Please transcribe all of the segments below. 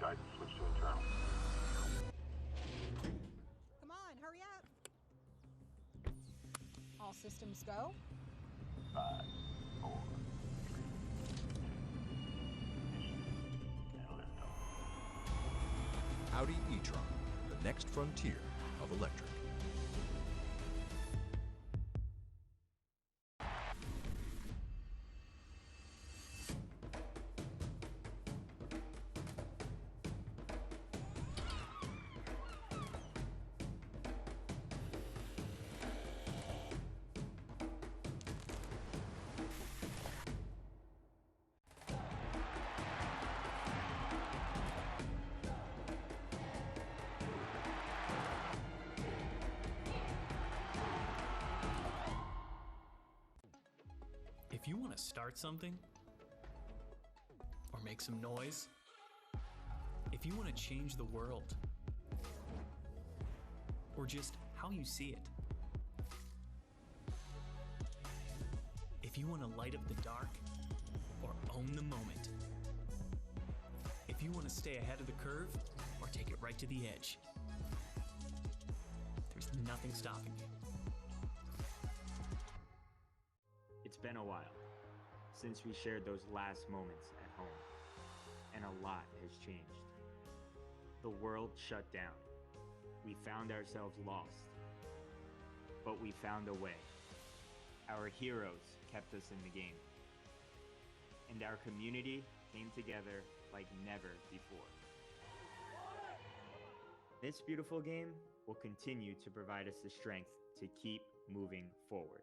guidance. Switch to internal. Come on, hurry up. All systems go. 5, 4, 3, 2, and liftoff. Audi e-tron, the next frontier of electric. If you want to start something, or make some noise, if you want to change the world, or just how you see it, if you want to light up the dark, or own the moment, if you want to stay ahead of the curve, or take it right to the edge, there's nothing stopping you. It's been a while since we shared those last moments at home, and a lot has changed. The world shut down. We found ourselves lost, but we found a way. Our heroes kept us in the game, and our community came together like never before. This beautiful game will continue to provide us the strength to keep moving forward.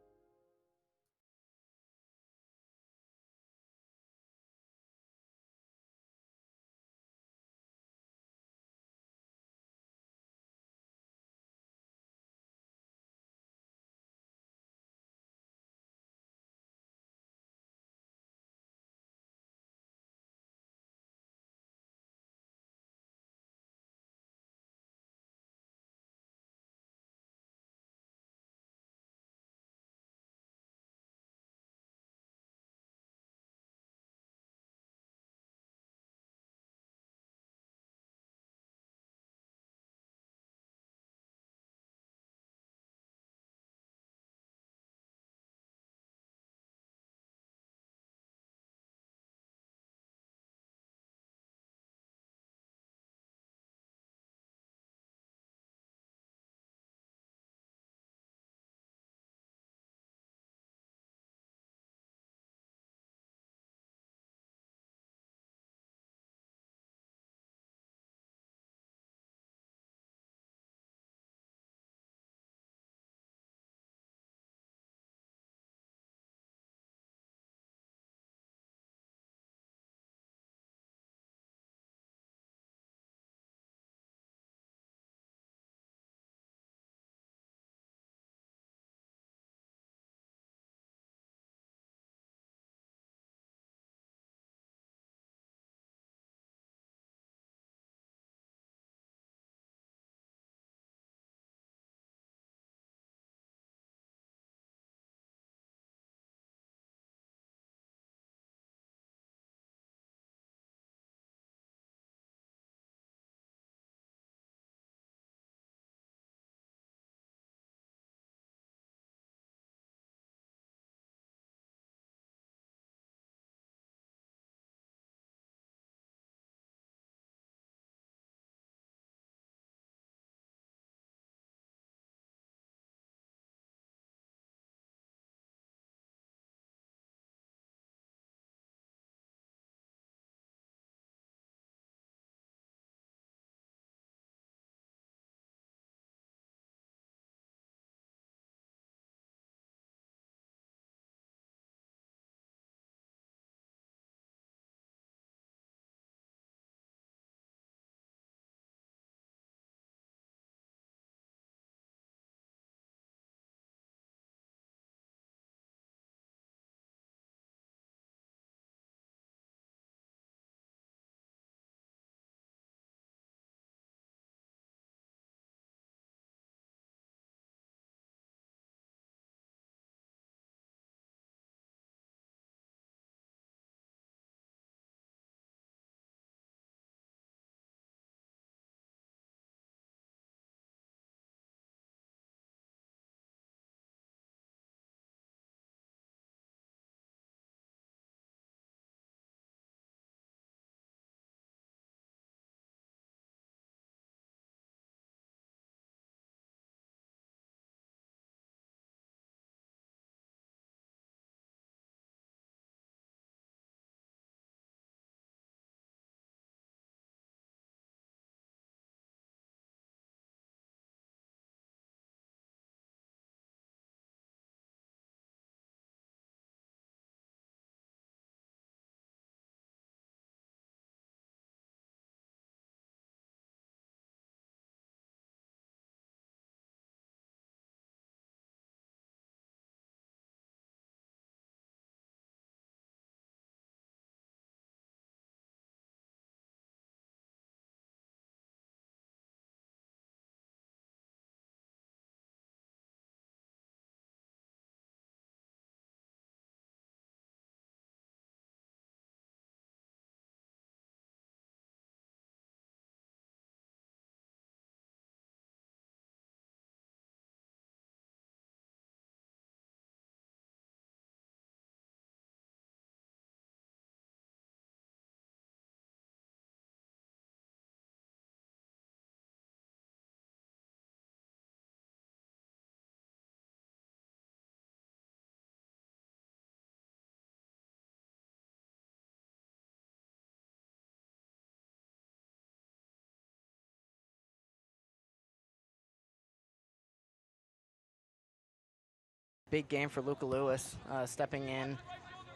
big game for Luca Lewis, stepping in,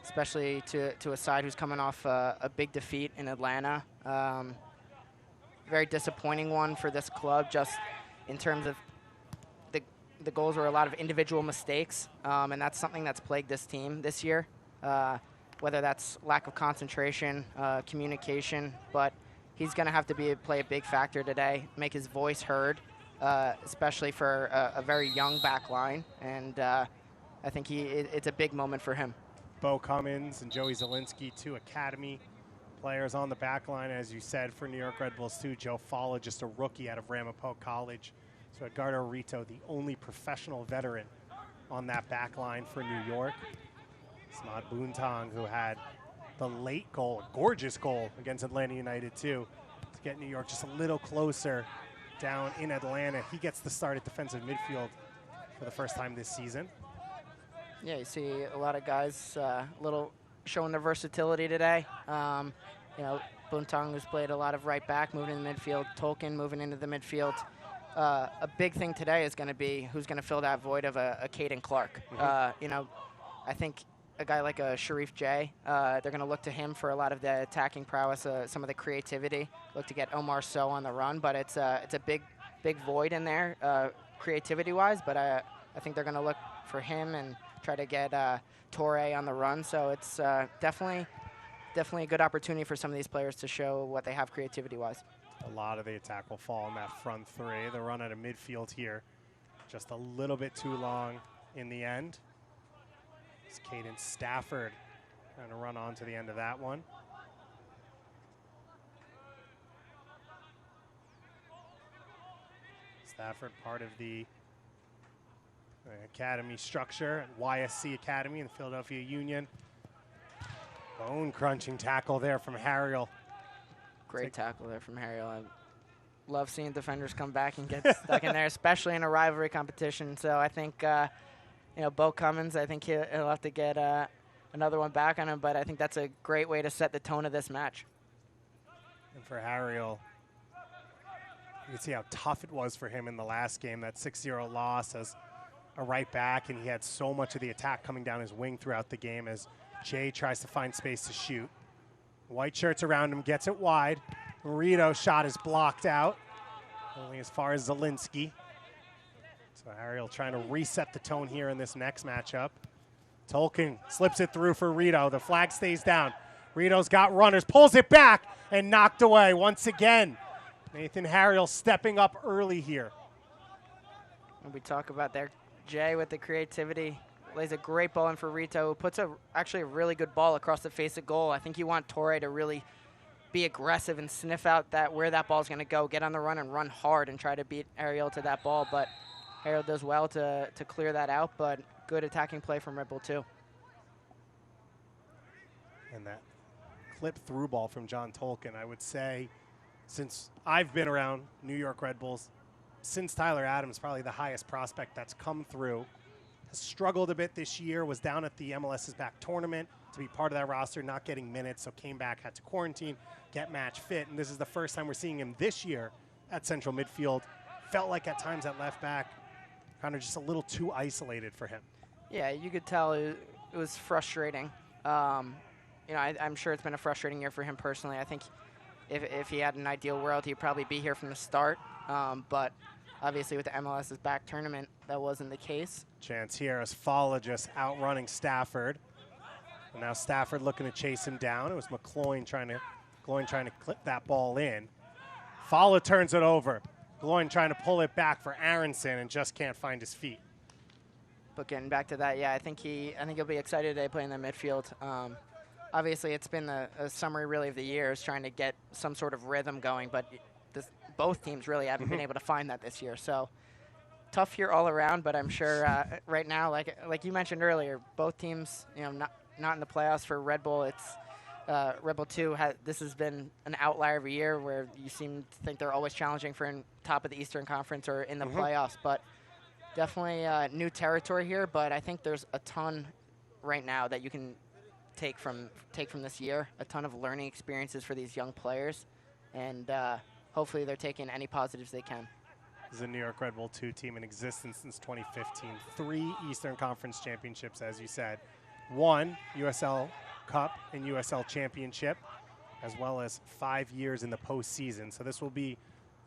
especially to a side who's coming off a big defeat in Atlanta. Very disappointing one for this club, just in terms of the goals were a lot of individual mistakes, and that's something that's plagued this team this year, whether that's lack of concentration, communication, but he's going to have to play a big factor today, make his voice heard, especially for a very young back line, and I think it's a big moment for him. Bo Cummins and Joey Zielinski, 2 academy players on the back line, as you said, for New York Red Bulls too. Joe Falla, just a rookie out of Ramapo College. So Edgardo Rito, the only professional veteran on that back line for New York. Samad Boontong, who had the late goal, a gorgeous goal against Atlanta United too, to get New York just a little closer down in Atlanta. He gets the start at defensive midfield for the first time this season. Yeah, you see a lot of guys showing their versatility today. You know, Boontong, who's played a lot of right back, moving in the midfield. Tolkien moving into the midfield. A big thing today is going to be who's going to fill that void of a Caden Clark. You know, I think a guy like a Sharif J, they're going to look to him for a lot of the attacking prowess, some of the creativity. Look to get Omar Sow on the run, but it's a big void in there, creativity-wise. But I think they're going to look for him and try to get Torre on the run. So it's definitely a good opportunity for some of these players to show what they have creativity-wise. A lot of the attack will fall in that front 3. The run out of midfield here, just a little bit too long in the end. It's Caden Stafford trying to run on to the end of that one. Stafford, part of the academy structure at YSC Academy in the Philadelphia Union. Bone-crunching tackle there from Harriel. Great tackle there from Harriel. I love seeing defenders come back and get stuck in there, especially in a rivalry competition. So I think, you know, Bo Cummins, I think he'll have to get another one back on him, but I think that's a great way to set the tone of this match. And for Harriel, you can see how tough it was for him in the last game, that 6-0 loss as a right back, and he had so much of the attack coming down his wing throughout the game as Jay tries to find space to shoot. White shirts around him, gets it wide. Rito shot is blocked out, only as far as Zielinski. So Ariel trying to reset the tone here in this next matchup. Tolkien slips it through for Rito. The flag stays down. Rito's got runners, pulls it back, and knocked away once again. Nathan Harriel stepping up early here. When we talk about there, Jay with the creativity, lays a great ball in for Rito, who puts actually a really good ball across the face of goal. I think you want Torre to really be aggressive and sniff out where that ball's going to go, get on the run and run hard and try to beat Ariel to that ball. But Ariel does well to clear that out, but good attacking play from Red Bull too. And that clip through ball from John Tolkien, I would say, since I've been around New York Red Bulls, since Tyler Adams, probably the highest prospect that's come through. Has struggled a bit this year, was down at the MLS's back tournament to be part of that roster, not getting minutes, so came back, had to quarantine, get match fit, and this is the first time we're seeing him this year at central midfield. Felt like at times at left back, kind of just a little too isolated for him. Yeah, you could tell it was frustrating. You know, I'm sure it's been a frustrating year for him personally. I think if he had an ideal world, he'd probably be here from the start, but obviously with the MLS's back tournament, that wasn't the case. Chance here as Falla just outrunning Stafford. And now Stafford looking to chase him down. It was McCloyne trying to clip that ball in. Falla turns it over. Gloin trying to pull it back for Aronson and just can't find his feet. But getting back to that, yeah, I think he'll be excited today playing the midfield. Obviously, it's been a summary really of the year is trying to get some sort of rhythm going, but both teams really haven't been able to find that this year. So tough year all around, but I'm sure right now, like you mentioned earlier, both teams, you know, not in the playoffs for Red Bull. It's Red Bull 2. This has been an outlier every year where you seem to think they're always challenging for top of the Eastern Conference or in the playoffs. But definitely new territory here. But I think there's a ton right now that you can take from this year. A ton of learning experiences for these young players, and hopefully they're taking any positives they can. is a New York Red Bull 2 team in existence since 2015. 3 Eastern Conference championships, as you said. 1 USL Cup and USL Championship, as well as 5 years in the postseason. So this will be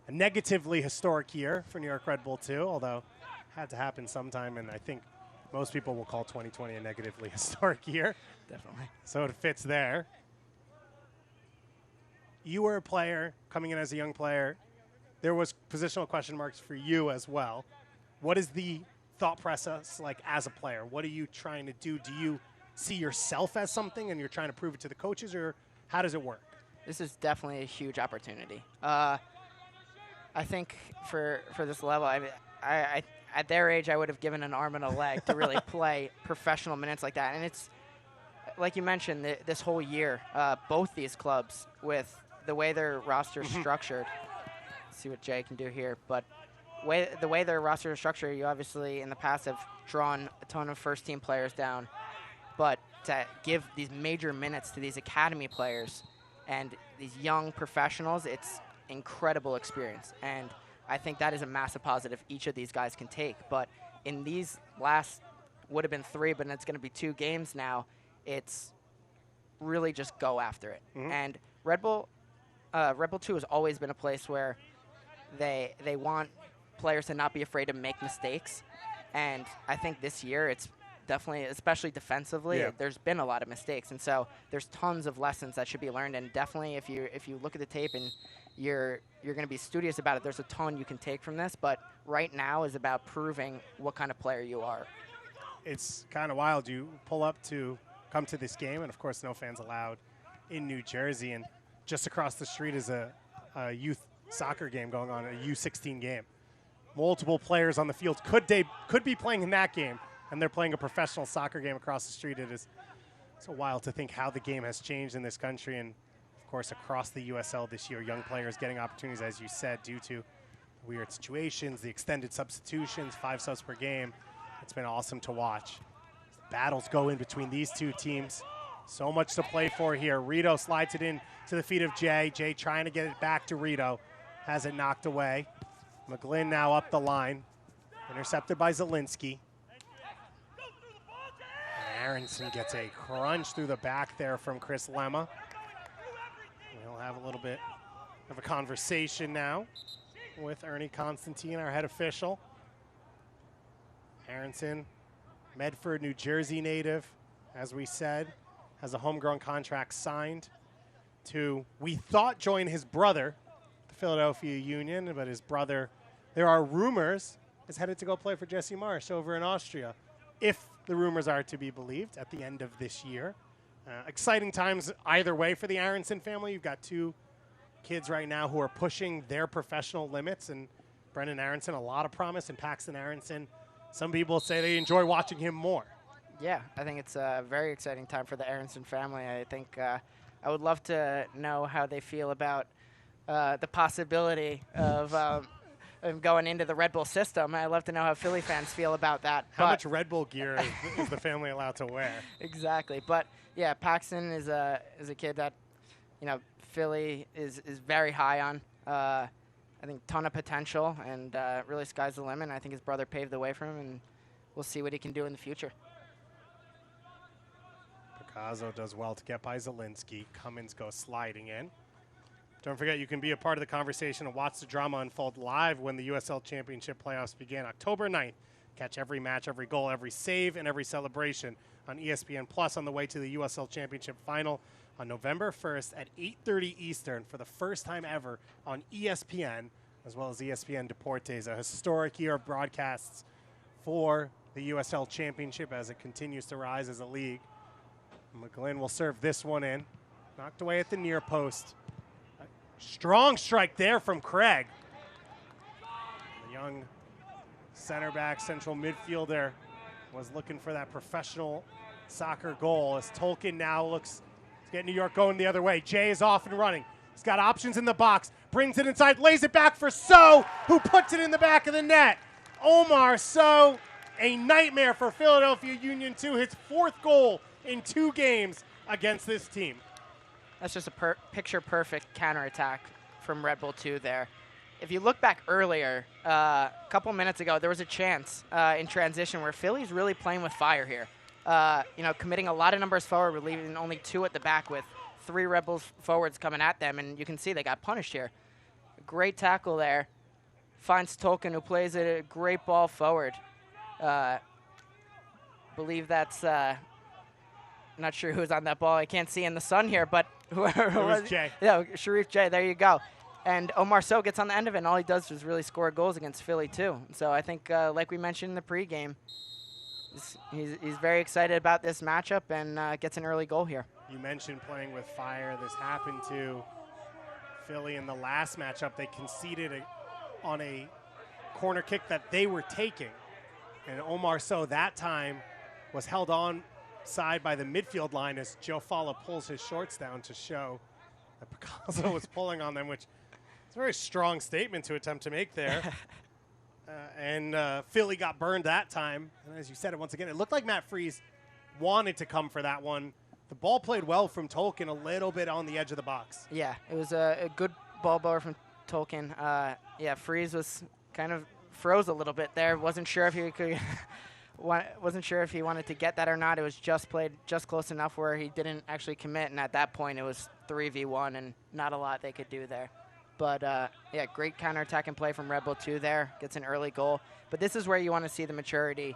a negatively historic year for New York Red Bull 2, although it had to happen sometime, and I think most people will call 2020 a negatively historic year. Definitely. So it fits there. You were a player coming in as a young player. There was positional question marks for you as well. What is the thought process like as a player? What are you trying to do? Do you see yourself as something and you're trying to prove it to the coaches, or how does it work? This is definitely a huge opportunity. I think for this level, I at their age, I would have given an arm and a leg to really play professional minutes like that. And it's, like you mentioned, this whole year, both these clubs, with the way their roster is structured, see what Jay can do here, but the way their roster is structured, you obviously in the past have drawn a ton of first-team players down, but to give these major minutes to these academy players and these young professionals, it's incredible experience. And I think that is a massive positive each of these guys can take. But in these last, would have been 3, but it's going to be 2 games now, it's really just go after it. And Red Bull 2 has always been a place where they want players to not be afraid to make mistakes. And I think this year it's definitely, especially defensively, there's been a lot of mistakes. And so there's tons of lessons that should be learned. And definitely if you look at the tape and you're going to be studious about it, there's a ton you can take from this. But right now is about proving what kind of player you are. It's kind of wild. You pull up to come to this game, and of course no fans allowed in New Jersey. And just across the street is a youth soccer game going on, a U16 game. Multiple players on the field could be playing in that game, and they're playing a professional soccer game across the street. It is so wild to think how the game has changed in this country, and of course across the USL this year, young players getting opportunities, as you said, due to weird situations, the extended substitutions, 5 subs per game. It's been awesome to watch. Battles go in between these 2 teams. So much to play for here. Rito slides it in to the feet of Jay. Jay trying to get it back to Rito. Has it knocked away. McGlynn now up the line. Intercepted by Zielinski. Aronson gets a crunch through the back there from Chris Lemma. We'll have a little bit of a conversation now with Ernie Constantine, our head official. Aronson, Medford, New Jersey native, as we said, has a homegrown contract signed to, we thought, join his brother, the Philadelphia Union, but his brother, there are rumors, is headed to go play for Jesse Marsch over in Austria, if the rumors are to be believed, at the end of this year. Exciting times either way for the Aronson family. You've got 2 kids right now who are pushing their professional limits, and Brendan Aronson, a lot of promise, and Paxton Aronson, some people say they enjoy watching him more. Yeah, I think it's a very exciting time for the Aronson family. I think I would love to know how they feel about the possibility of going into the Red Bull system. I'd love to know how Philly fans feel about that. How much Red Bull gear is the family allowed to wear? Exactly. But, yeah, Paxton is a kid that, Philly is very high on. I think ton of potential, and really sky's the limit. I think his brother paved the way for him, and we'll see what he can do in the future. Picasso does well to get by Zielinski. Cummins goes sliding in. Don't forget, you can be a part of the conversation and watch the drama unfold live when the USL Championship playoffs begin October 9th. Catch every match, every goal, every save, and every celebration on ESPN Plus on the way to the USL Championship Final on November 1st at 8:30 Eastern for the first time ever on ESPN, as well as ESPN Deportes, a historic year of broadcasts for the USL Championship as it continues to rise as a league. McGlynn will serve this one in. Knocked away at the near post. A strong strike there from Craig. The young center back, central midfielder, was looking for that professional soccer goal as Tolkien now looks to get New York going the other way. Jay is off and running. He's got options in the box. Brings it inside, lays it back for So, who puts it in the back of the net. Omar So, a nightmare for Philadelphia Union 2. His 4th goal in 2 games against this team. That's just a picture-perfect counterattack from Red Bull 2 there. if you look back earlier, a couple minutes ago, there was a chance in transition where Philly's really playing with fire here. Committing a lot of numbers forward, but leaving only 2 at the back with 3 Red Bulls forwards coming at them, and you can see they got punished here. Great tackle there. Finds Tolkien, who plays a great ball forward. Believe that's not sure who's on that ball. I can't see in the sun here, but whoever It was Jay. Yeah, Sharif Jay. There you go. And Omar Sow gets on the end of it, and all he does is really score goals against Philly too. So I think, like we mentioned in the pregame, he's very excited about this matchup and gets an early goal here. You mentioned playing with fire. This happened to Philly in the last matchup. They conceded on a corner kick that they were taking. And Omar Sow that time was held on side by the midfield line as Joe Fala pulls his shorts down to show that Picasso was pulling on them, which is a very strong statement to attempt to make there. And Philly got burned that time. And as you said it once again, it looked like Matt Freese wanted to come for that one. The ball played well from Tolkien, a little bit on the edge of the box. Yeah, it was a good ball blower from Tolkien. Freese was kind of froze a little bit there. Wasn't sure if he could wasn't sure if he wanted to get that or not. It was just played just close enough where he didn't actually commit, and at that point it was 3v1 and not a lot they could do there. But great counterattacking play from Red Bull 2 there. Gets an early goal. But this is where you want to see the maturity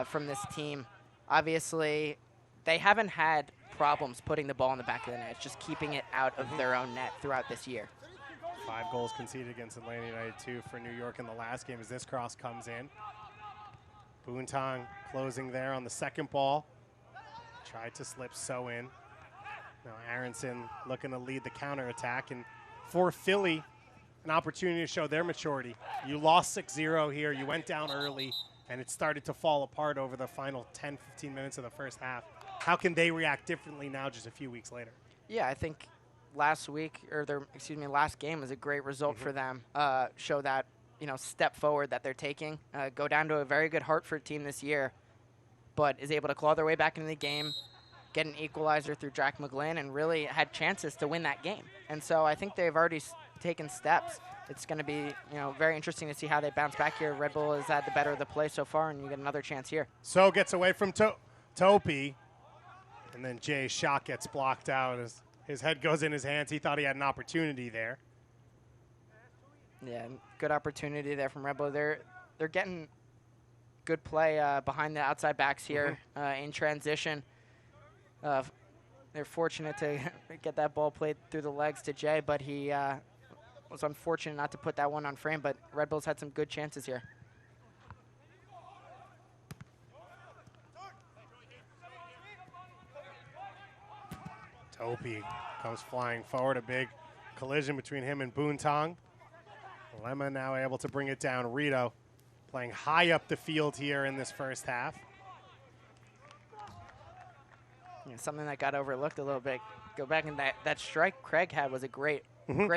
from this team. Obviously, they haven't had problems putting the ball in the back of the net. It's just keeping it out of their own net throughout this year. 5 goals conceded against Atlanta United 2 for New York in the last game as this cross comes in. Boontang closing there on the second ball. Tried to slip So in. Now Aronson looking to lead the counterattack. And for Philly, an opportunity to show their maturity. You lost 6-0 here. You went down early, and it started to fall apart over the final 10, 15 minutes of the first half. How can they react differently now just a few weeks later? Yeah, I think last game was a great result for them. Show that, step forward that they're taking. Go down to a very good Hartford team this year, but is able to claw their way back into the game, get an equalizer through Jack McGlynn, and really had chances to win that game. And so I think they've already taken steps. It's going to be, very interesting to see how they bounce back here. Red Bull has had the better of the play so far, and you get another chance here. So gets away from Topi, and then Jay's shot gets blocked out as his head goes in his hands. He thought he had an opportunity there. Yeah, good opportunity there from Red Bull. They're getting good play behind the outside backs here in transition. They're fortunate to get that ball played through the legs to Jay, but he was unfortunate not to put that one on frame, but Red Bulls had some good chances here. Topi comes flying forward, a big collision between him and Boontang. Lemma now able to bring it down. Rito playing high up the field here in this first half. Yeah, something that got overlooked a little bit. Go back and that strike Craig had was a great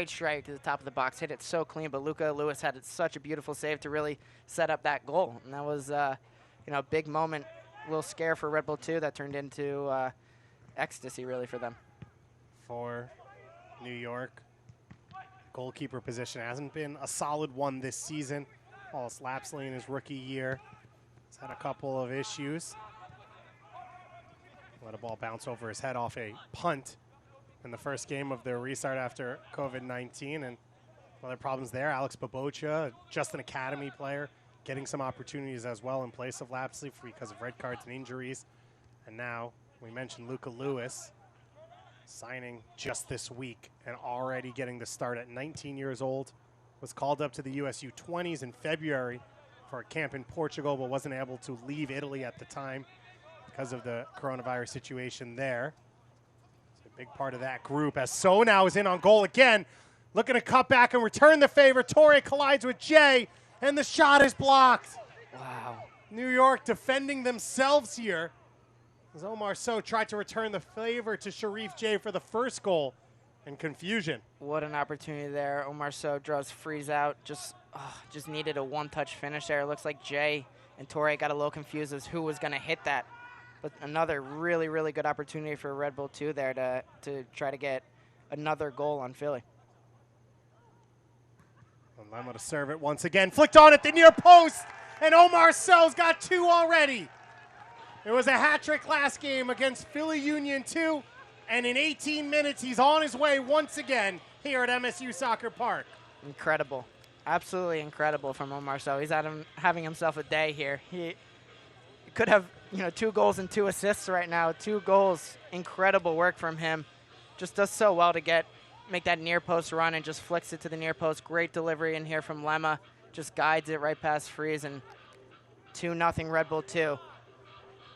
strike to the top of the box. Hit it so clean, but Luca Lewis had such a beautiful save to really set up that goal. And that was, a big moment, a little scare for Red Bull 2 that turned into ecstasy really for them. For New York, goalkeeper position hasn't been a solid one this season. Wallace Lapsley in his rookie year has had a couple of issues. Let a ball bounce over his head off a punt in the first game of their restart after COVID-19, and other problems there. Alex Babocha, just an academy player, getting some opportunities as well in place of Lapsley because of red cards and injuries. And now we mentioned Luca Lewis signing just this week and already getting the start at 19 years old. Was called up to the US U20s in February for a camp in Portugal, but wasn't able to leave Italy at the time because of the coronavirus situation there. It's a big part of that group as So now is in on goal again. Looking to cut back and return the favor. Torre collides with Jay, and the shot is blocked. Wow. New York defending themselves here as Omar Sow tried to return the favor to Sharif Jay for the first goal, and confusion. What an opportunity there. Omar Sow draws Freeze out. Just needed a one-touch finish there. It looks like Jay and Torre got a little confused as who was going to hit that. But another really, really good opportunity for Red Bull 2 there to try to get another goal on Philly. And Lema to serve it once again. Flicked on at the near post, and Omar So's got 2 already. It was a hat trick last game against Philly Union 2, and in 18 minutes, he's on his way once again here at MSU Soccer Park. Incredible. Absolutely incredible from Omar So. He's having himself a day here. He could have, 2 goals and 2 assists right now. 2 goals. Incredible work from him. Just does so well to make that near post run and just flicks it to the near post. Great delivery in here from Lema. Just guides it right past Freeze, and 2-0 Red Bull 2.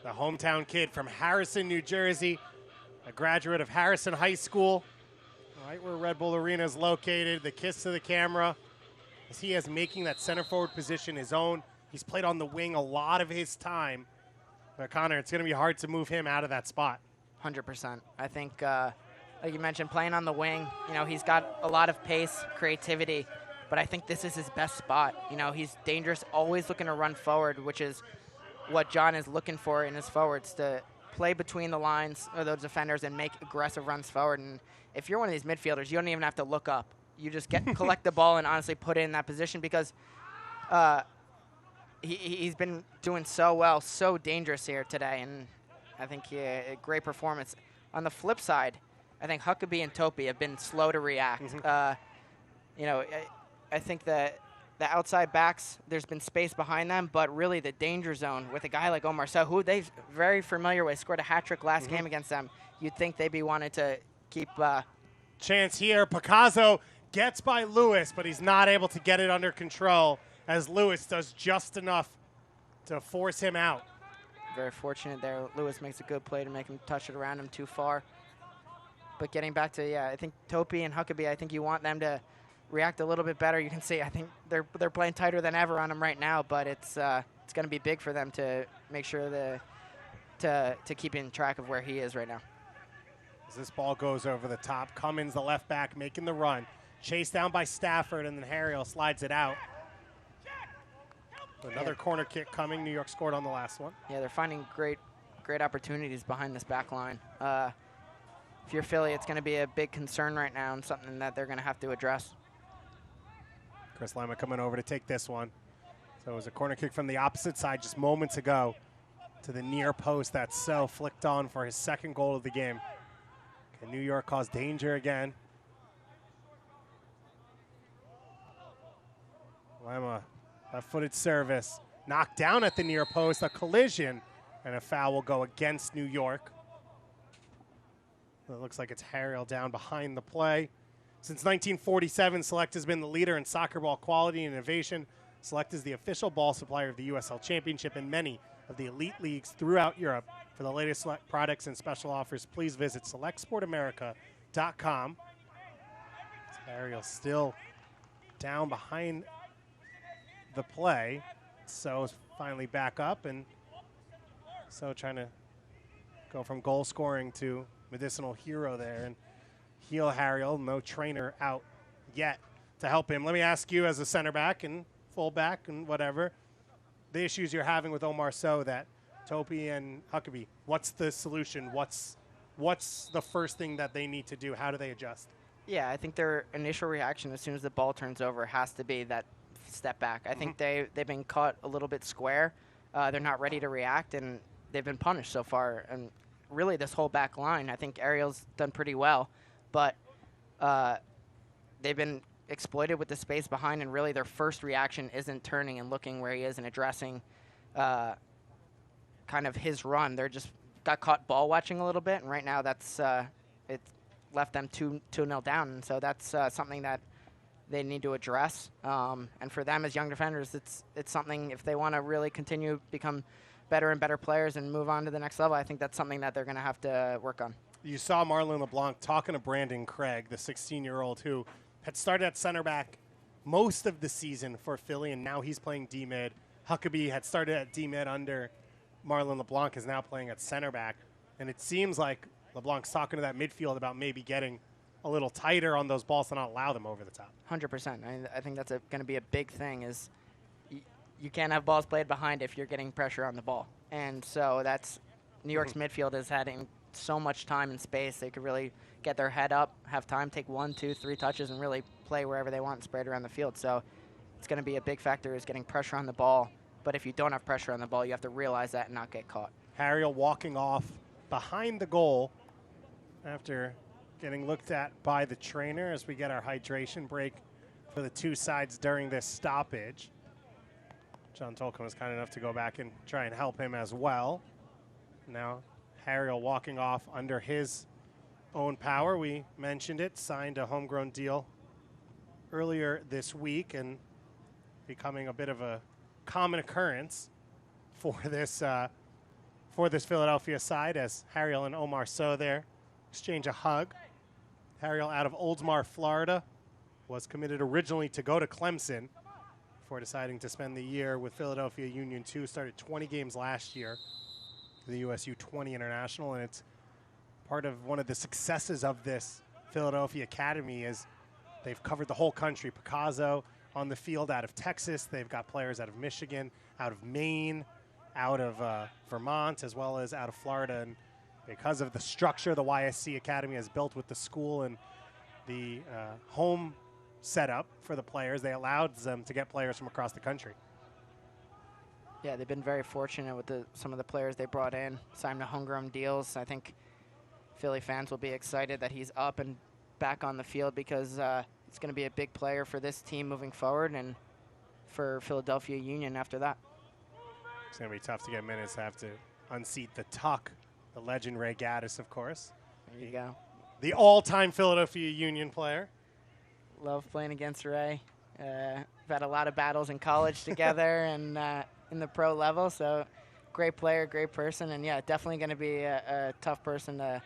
The hometown kid from Harrison, New Jersey, a graduate of Harrison High School, right where Red Bull Arena is located. The kiss to the camera as he is making that center forward position his own. He's played on the wing a lot of his time. But Connor, it's going to be hard to move him out of that spot. 100%. I think, like you mentioned, playing on the wing, he's got a lot of pace, creativity, but I think this is his best spot. He's dangerous, always looking to run forward, which is what John is looking for in his forwards, to play between the lines of those defenders and make aggressive runs forward. And if you're one of these midfielders, you don't even have to look up. You just collect the ball and honestly put it in that position, because he's been doing so well, so dangerous here today, and I think a great performance. On the flip side, I think Huckabee and Topi have been slow to react. I think that the outside backs, there's been space behind them, but really the danger zone with a guy like Omar So, who they're very familiar with, scored a hat trick last game against them. You'd think they'd be wanting to keep. Chance here. Picasso gets by Lewis, but he's not able to get it under control, as Lewis does just enough to force him out. Very fortunate there. Lewis makes a good play to make him touch it around him too far. But getting back to, I think Topi and Huckabee, I think you want them to react a little bit better. You can see, I think they're playing tighter than ever on him right now, but it's going to be big for them to make sure to keep in track of where he is right now. As this ball goes over the top, Cummins, the left back, making the run. Chased down by Stafford, and then Harriel slides it out. Another corner kick coming. New York scored on the last one. Yeah, they're finding great opportunities behind this back line. If you're Philly, it's going to be a big concern right now and something that they're going to have to address. Chris Lema coming over to take this one. So it was a corner kick from the opposite side just moments ago to the near post. That's So flicked on for his 2nd goal of the game. Can New York cause danger again? Lema, left-footed service. Knocked down at the near post, a collision, and a foul will go against New York. It looks like it's Harriel down behind the play. Since 1947, Select has been the leader in soccer ball quality and innovation. Select is the official ball supplier of the USL Championship and many of the elite leagues throughout Europe. For the latest Select products and special offers, please visit selectsportamerica.com. Harriel still down behind the play. So finally back up, and So trying to go from goal scoring to medicinal hero there, and heel Harriel, no trainer out yet to help him. Let me ask you, as a center back and fullback and whatever, the issues you're having with Omar So, that Topi and Huckabee, what's the solution? What's the first thing that they need to do? How do they adjust? Yeah, I think their initial reaction as soon as the ball turns over has to be that step back. I think they've been caught a little bit square. They're not ready to react, and they've been punished so far. And really this whole back line, I think Ariel's done pretty well, but they've been exploited with the space behind, and really their first reaction isn't turning and looking where he is and addressing kind of his run. They're just got caught ball watching a little bit, and right now that's it left them 2-0 down, and so that's something that they need to address. And for them as young defenders, it's something, if they want to really continue become better and better players and move on to the next level, I think that's something that they're going to have to work on. You saw Marlon LeBlanc talking to Brandon Craig, the 16-year-old who had started at center back most of the season for Philly, and now he's playing D-mid. Huckabee had started at D-mid under Marlon LeBlanc, is now playing at center back. And it seems like LeBlanc's talking to that midfield about maybe getting a little tighter on those balls to not allow them over the top. 100%. I think that's going to be a big thing, is you can't have balls played behind if you're getting pressure on the ball. And so that's New York's midfield is having so much time and space. They could really get their head up, have time, take 1, 2, 3 touches, and really play wherever they want and spray it around the field. So it's going to be a big factor is getting pressure on the ball. But if you don't have pressure on the ball, you have to realize that and not get caught. Harriel walking off behind the goal after getting looked at by the trainer as we get our hydration break for the two sides during this stoppage. John Tolkien was kind enough to go back and try and help him as well. Now Harriel walking off under his own power. We mentioned it, signed a homegrown deal earlier this week and becoming a bit of a common occurrence for this Philadelphia side as Harriel and Omar Sow there exchange a hug. Harriel out of Oldsmar, Florida, was committed originally to go to Clemson before deciding to spend the year with Philadelphia Union 2. Started 20 games last year, the USU 20 International, and it's part of one of the successes of this Philadelphia Academy is they've covered the whole country. Picasso on the field out of Texas. They've got players out of Michigan, out of Maine, out of Vermont, as well as out of Florida. And because of the structure the YSC Academy has built with the school and the home setup for the players, they allowed them to get players from across the country. Yeah, they've been very fortunate with some of the players they brought in, signed to homegrown deals. I think Philly fans will be excited that he's up and back on the field because it's going to be a big player for this team moving forward and for Philadelphia Union after that. It's going to be tough to get minutes. Have to unseat the Tuck, the legend Ray Gaddis, of course. There you go. The all-time Philadelphia Union player. Love playing against Ray. We've had a lot of battles in college together and in the pro level, so great player, great person, and yeah, definitely going to be a tough person to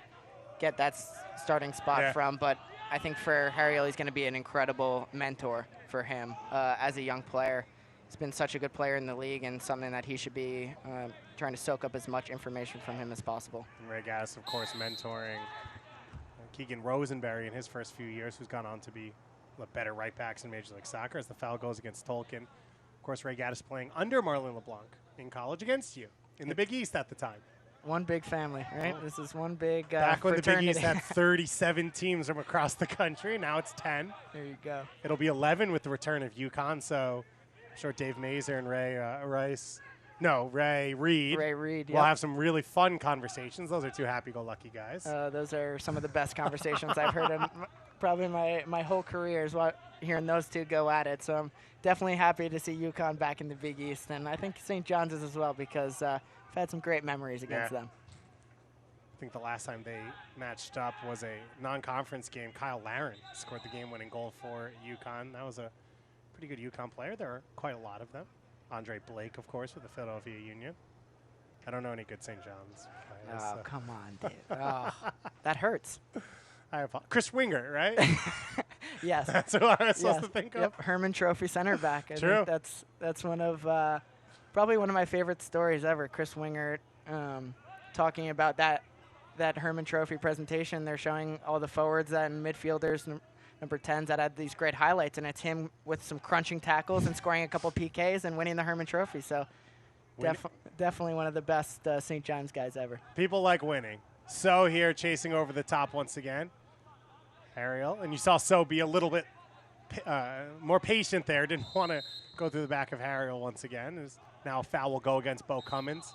get that starting spot from, but I think for Harriel, he's going to be an incredible mentor for him as a young player. He's been such a good player in the league and something that he should be trying to soak up as much information from him as possible. And Ray Gaddis, of course, mentoring Keegan Rosenberry in his first few years, who's gone on to be the better right backs in Major League Soccer as the foul goes against Tolkien. Of course, Ray Gaddis playing under Marlon LeBlanc in college against you in the Big East at the time. One big family, right? Oh. This is one big back when fraternity. the Big East had 37 teams from across the country. Now it's 10. There you go. It'll be 11 with the return of UConn. So I'm sure Dave Mazer and Ray Reed. Ray Reed. We'll have some really fun conversations. Those are two happy-go-lucky guys. Those are some of the best conversations I've heard in probably my whole career is hearing those two go at it. So I'm definitely happy to see UConn back in the Big East, and I think St. John's is as well because I've had some great memories against them. I think the last time they matched up was a non-conference game. Kyle Larin scored the game-winning goal for UConn. That was a pretty good UConn player. There are quite a lot of them. Andre Blake, of course, with the Philadelphia Union. I don't know any good St. John's players. Oh, come on, Dave. Oh, that hurts. Chris Winger, right? Yes. That's what I was supposed to think of. Yep, Herman Trophy center back. True. I think that's one of probably one of my favorite stories ever. Chris Winger talking about that Herman Trophy presentation. They're showing all the forwards and midfielders, number 10s that had these great highlights, and it's him with some crunching tackles and scoring a couple PKs and winning the Herman Trophy. So definitely one of the best St. John's guys ever. People like winning. So here chasing over the top once again. Harriel, and you saw So be a little bit more patient there. Didn't want to go through the back of Harriel once again. Now a foul will go against Bo Cummins.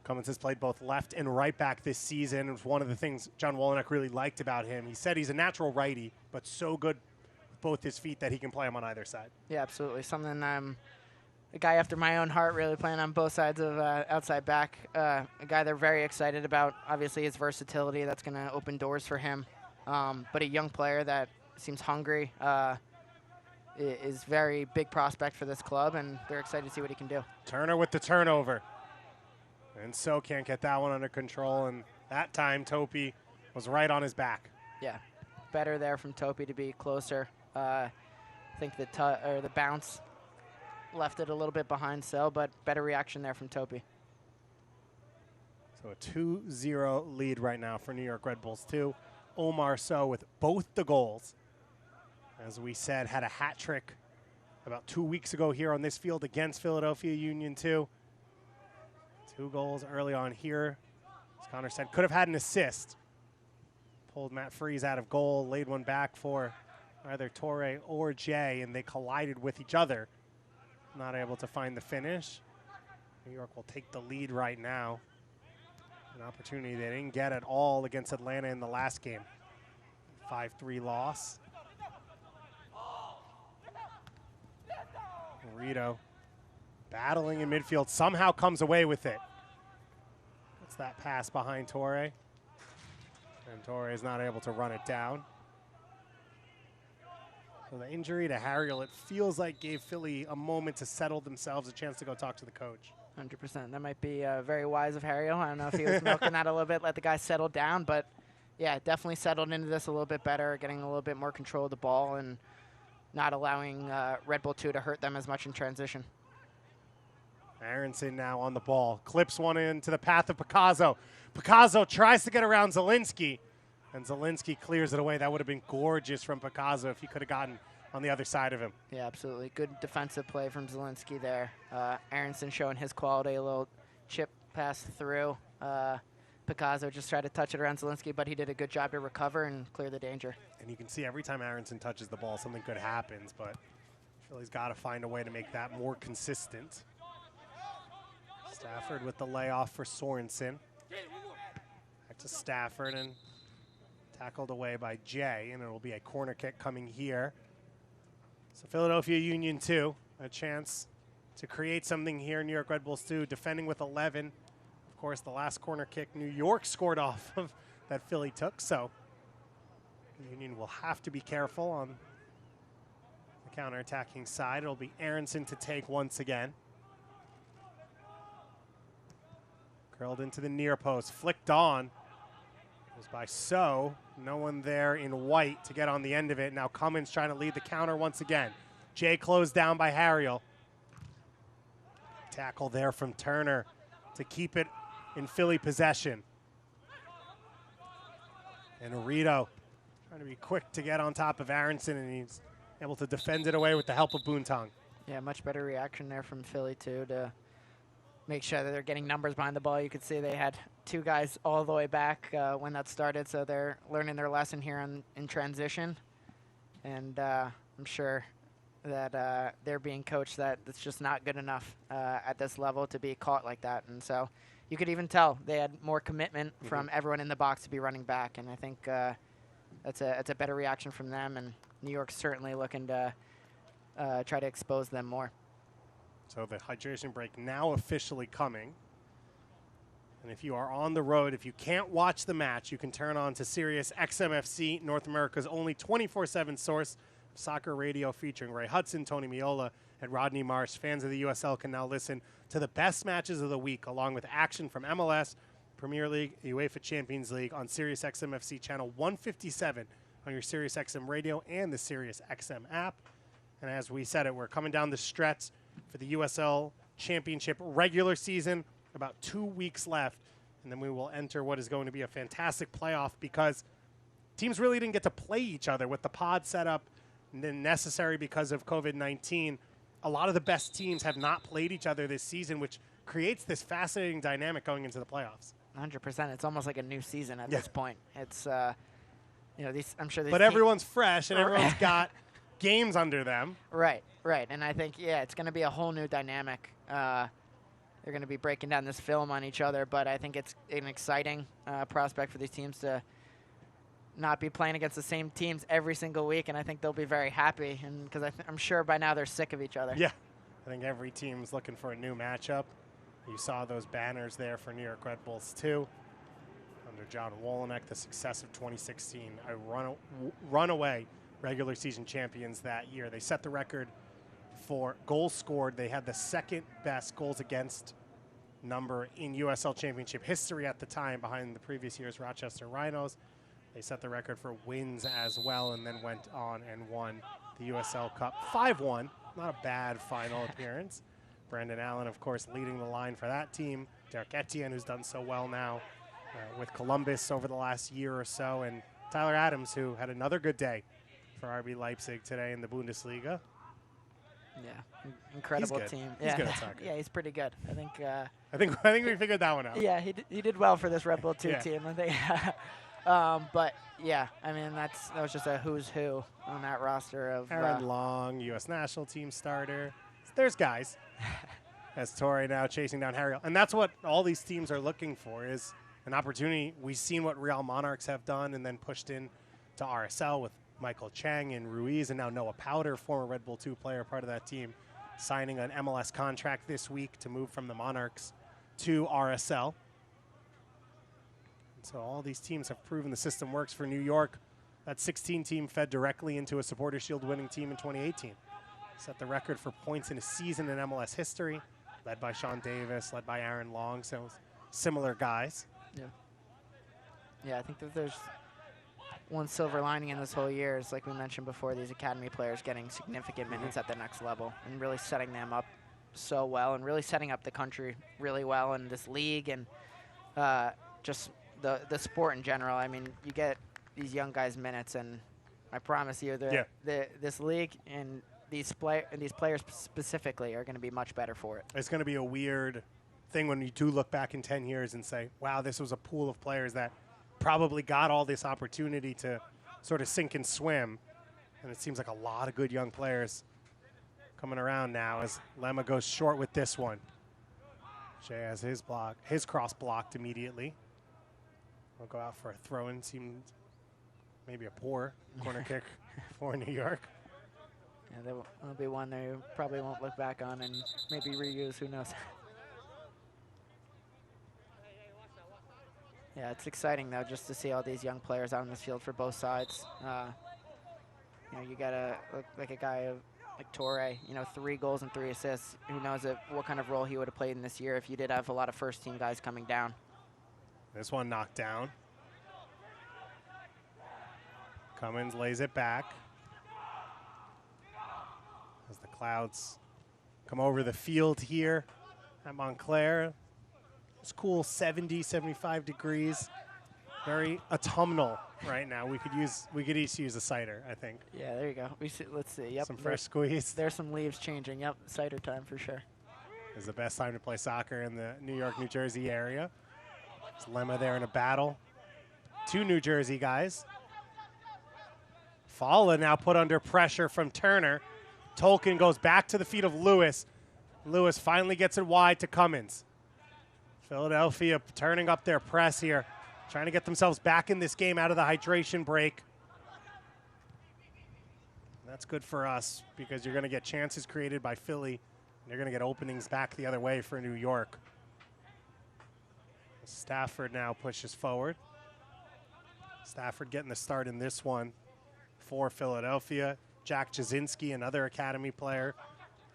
Cummins has played both left and right back this season. It was one of the things John Wolyniec really liked about him. He said he's a natural righty, but so good with both his feet that he can play him on either side. Yeah, absolutely. Something I'm a guy after my own heart, really playing on both sides of outside back. A guy they're very excited about. Obviously his versatility, that's going to open doors for him. But a young player that seems hungry, is very big prospect for this club, and they're excited to see what he can do. Turner with the turnover. And So can't get that one under control, and that time Topi was right on his back. Yeah, better there from Topi to be closer. I think the bounce left it a little bit behind So, but better reaction there from Topi. So a 2-0 lead right now for New York Red Bulls 2. Omar So with both the goals. As we said, had a hat trick about 2 weeks ago here on this field against Philadelphia Union 2. 2 goals early on here. As Connor said, could have had an assist. Pulled Matt Freese out of goal, laid one back for either Torre or Jay, and they collided with each other. Not able to find the finish. New York will take the lead right now. An opportunity they didn't get at all against Atlanta in the last game. 5-3 loss. Rito battling in midfield, somehow comes away with it. Gets that pass behind Torre. And Torre is not able to run it down. So the injury to Harriel, it feels like gave Philly a moment to settle themselves, a chance to go talk to the coach. 100%. That might be very wise of Harriel. I don't know if he was milking that a little bit, let the guy settle down, but yeah, definitely settled into this a little bit better, getting a little bit more control of the ball and not allowing Red Bull 2 to hurt them as much in transition. Aronson now on the ball, clips one into the path of Picasso. Picasso tries to get around Zielinski, and Zielinski clears it away. That would have been gorgeous from Picasso if he could have gotten on the other side of him. Yeah, absolutely. Good defensive play from Zielinski there. Aronson showing his quality, a little chip pass through. Picasso just tried to touch it around Zielinski, but he did a good job to recover and clear the danger. And you can see every time Aronson touches the ball, something good happens, but Philly's got to find a way to make that more consistent. Stafford with the layoff for Sorensen. Back to Stafford and tackled away by Jay, and it'll be a corner kick coming here. So Philadelphia Union 2, a chance to create something here. New York Red Bulls 2, defending with 11. Of course, the last corner kick New York scored off of that Philly took, so Union will have to be careful on the counter-attacking side. It'll be Aronson to take once again. Curled into the near post, flicked on. It was by So. No one there in white to get on the end of it. Now Cummins trying to lead the counter once again. Jay closed down by Harriel. Tackle there from Turner to keep it in Philly possession. And Rito trying to be quick to get on top of Aronson, and he's able to defend it away with the help of Boontong. Yeah, much better reaction there from Philly, too, to make sure that they're getting numbers behind the ball. You could see they had two guys all the way back when that started, so they're learning their lesson here in transition. And I'm sure that they're being coached that it's just not good enough at this level to be caught like that. And so you could even tell they had more commitment from everyone in the box to be running back. And I think it's a better reaction from them. And New York's certainly looking to try to expose them more. So the hydration break now officially coming. And if you are on the road, if you can't watch the match, you can turn on to Sirius XMFC, North America's only 24/7 source of soccer radio featuring Ray Hudson, Tony Miola, and Rodney Marsh. Fans of the USL can now listen to the best matches of the week, along with action from MLS, Premier League, UEFA Champions League on Sirius XMFC channel 157 on your Sirius XM radio and the Sirius XM app. And as we said it, we're coming down the stretch for the USL Championship regular season. About 2 weeks left, and then we will enter what is going to be a fantastic playoff because teams really didn't get to play each other with the pod setup necessary because of COVID-19. A lot of the best teams have not played each other this season, which creates this fascinating dynamic going into the playoffs. 100%. It's almost like a new season at this point. It's, I'm sure these But everyone's fresh, and everyone's got games under them. Right. And I think, it's going to be a whole new dynamic. They're going to be breaking down this film on each other, but I think it's an exciting prospect for these teams to not be playing against the same teams every single week, and I think they'll be very happy, and because I'm sure by now they're sick of each other. Yeah, I think every team's looking for a new matchup. You saw those banners there for New York Red Bulls too. Under John Wolynek, the success of 2016, a runaway regular season champions that year. They set the record for goals scored. They had the second best goals against number in USL Championship history at the time, behind the previous year's Rochester Rhinos. They set the record for wins as well, and then went on and won the USL Cup 5-1. Not a bad final appearance. Brandon Allen, of course, leading the line for that team. Derek Etienne, who's done so well now with Columbus over the last year or so, and Tyler Adams, who had another good day for RB Leipzig today in the Bundesliga. Yeah, incredible team. He's good at soccer. Yeah, he's pretty good. I think we figured that one out. Yeah, he did well for this Red Bull 2 team. I think But yeah, I mean that was just a who's who on that roster of. Aaron Long, U.S. national team starter. There's guys. As Torrey now chasing down Harry. And that's what all these teams are looking for, is an opportunity. We've seen what Real Monarchs have done and then pushed in to RSL with Michael Chang and Ruiz, and now Noah Powder, former Red Bull 2 player, part of that team, signing an MLS contract this week to move from the Monarchs to RSL. And so all these teams have proven the system works for New York. That 16 team fed directly into a Supporters Shield winning team in 2018. Set the record for points in a season in MLS history, led by Sean Davis, led by Aaron Long, so similar guys. Yeah. Yeah, I think that there's one silver lining in this whole year is, like we mentioned before, these academy players getting significant minutes at the next level and really setting them up so well and really setting up the country really well in this league and just the sport in general. I mean, you get these young guys minutes, and I promise you this league and these players specifically are going to be much better for it. It's going to be a weird thing when you do look back in 10 years and say, wow, this was a pool of players that probably got all this opportunity to sort of sink and swim. And it seems like a lot of good young players coming around now as Lemma goes short with this one. Shea has his cross blocked immediately. We'll go out for a throw-in. Seemed maybe a poor corner kick for New York. Yeah, there will be one they probably won't look back on and maybe reuse. Who knows? Yeah, it's exciting though just to see all these young players out on this field for both sides. You know, you gotta look like a guy like Torre. You know, 3 goals and 3 assists. Who knows what kind of role he would have played in this year if you did have a lot of first-team guys coming down. This one knocked down. Cummins lays it back. As the clouds come over the field here at Montclair. It's cool, 70, 75 degrees. Very autumnal right now. We could each use a cider, I think. Yeah, there you go. Let's see. Yep. Some fresh squeeze. There's some leaves changing. Yep, cider time for sure. It's the best time to play soccer in the New York, New Jersey area. It's Lemma there in a battle. 2 New Jersey guys. Falla now put under pressure from Turner. Tolkien goes back to the feet of Lewis. Lewis finally gets it wide to Cummins. Philadelphia turning up their press here, trying to get themselves back in this game out of the hydration break. That's good for us because you're going to get chances created by Philly, and you're going to get openings back the other way for New York. Stafford now pushes forward. Stafford getting the start in this one for Philadelphia. Jack Jasinski, another academy player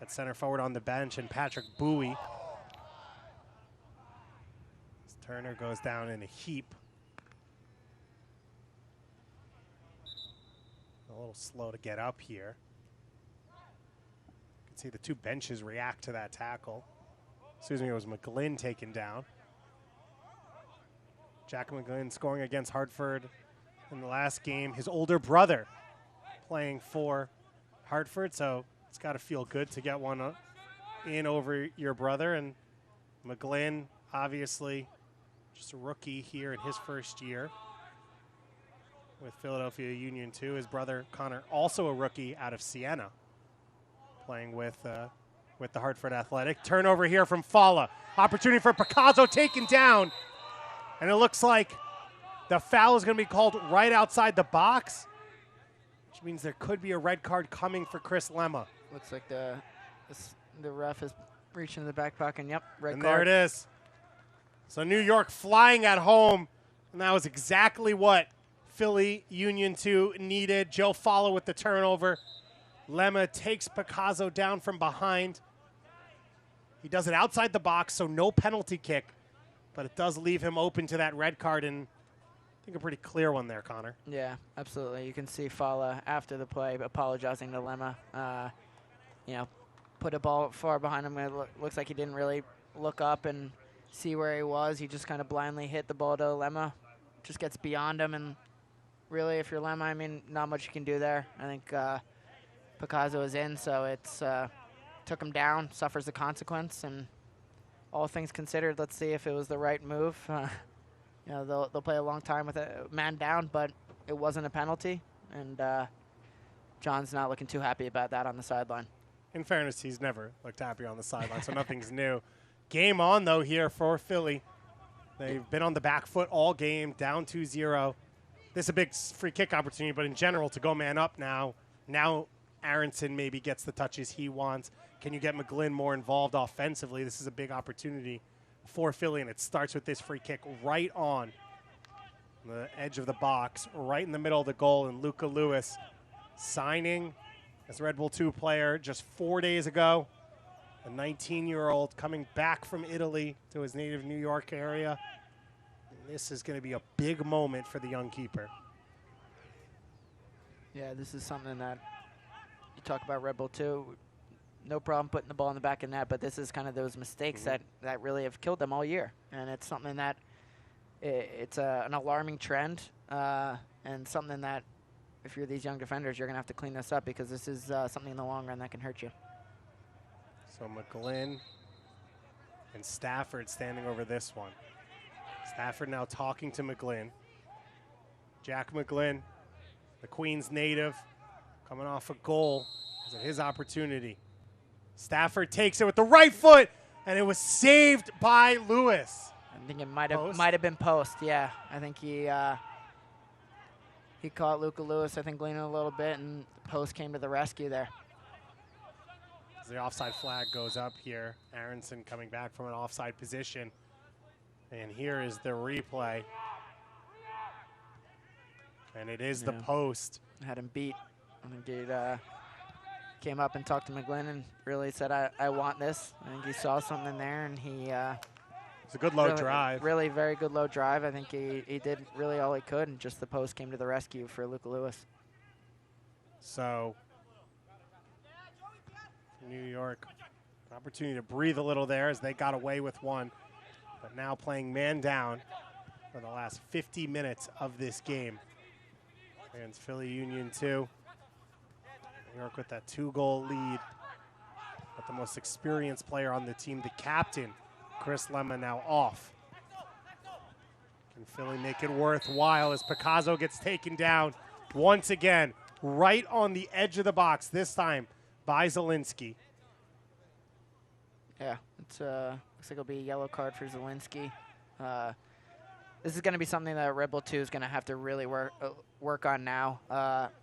at center forward on the bench, and Patrick Bowie. Turner goes down in a heap. A little slow to get up here. You can see the 2 benches react to that tackle. Excuse me, it was McGlynn taken down. Jack McGlynn scoring against Hartford in the last game. His older brother playing for Hartford, so it's got to feel good to get one in over your brother. And McGlynn, obviously, just a rookie here in his first year with Philadelphia Union 2. His brother, Connor, also a rookie out of Siena, playing with the Hartford Athletic. Turnover here from Falla. Opportunity for Picasso taken down. And it looks like the foul is going to be called right outside the box, which means there could be a red card coming for Chris Lemma. Looks like the ref is reaching in the back pocket. And yep, red and card. There it is. So New York flying at home, and that was exactly what Philly Union 2 needed. Joe Falla with the turnover. Lemma takes Picasso down from behind. He does it outside the box, so no penalty kick, but it does leave him open to that red card, and I think a pretty clear one there, Connor. Yeah, absolutely. You can see Falla after the play apologizing to Lemma. You know, put a ball far behind him. It looks like he didn't really look up and see where he was. He just kind of blindly hit the ball to Lemma. Just gets beyond him, and really, if you're Lemma, I mean, not much you can do there. I think Picasso is in, so it's took him down, suffers the consequence, and all things considered, let's see if it was the right move. you know, they'll play a long time with a man down, but it wasn't a penalty, and John's not looking too happy about that on the sideline. In fairness, he's never looked happy on the sideline, so nothing's new. Game on, though, here for Philly. They've been on the back foot all game, down 2-0. This is a big free kick opportunity, but in general, to go man up now Aronson maybe gets the touches he wants. Can you get McGlynn more involved offensively? This is a big opportunity for Philly, and it starts with this free kick right on the edge of the box, right in the middle of the goal, and Luca Lewis signing as a Red Bull 2 player just 4 days ago. A 19-year-old coming back from Italy to his native New York area. And this is going to be a big moment for the young keeper. Yeah, this is something that you talk about Red Bull 2. No problem putting the ball in the back of net, but this is kind of those mistakes that really have killed them all year. And it's something that it's an alarming trend and something that if you're these young defenders, you're going to have to clean this up because this is something in the long run that can hurt you. So McGlynn and Stafford standing over this one. Stafford now talking to McGlynn. Jack McGlynn, the Queens native, coming off a goal. Is it his opportunity? Stafford takes it with the right foot, and it was saved by Lewis. I think it might have been post. Yeah, I think he caught Luca Lewis. I think leaning a little bit, and the post came to the rescue there. As the offside flag goes up here, Aronson coming back from an offside position, and here is the replay, and it is the post. Had him beat. I think he came up and talked to McGlynn and really said, I want this. I think he saw something there, and he it's a good low drive. Really very good low drive. I think he did really all he could, and just the post came to the rescue for Luca Lewis. So New York, an opportunity to breathe a little there as they got away with one, but now playing man down for the last 50 minutes of this game against Philly Union 2. New York with that 2-goal lead, but the most experienced player on the team, the captain, Chris Lemma, now off. Can Philly make it worthwhile as Picasso gets taken down once again, right on the edge of the box, this time by Zielinski. Yeah, it's looks like it'll be a yellow card for Zielinski. This is going to be something that Red Bull 2 is going to have to really work on now.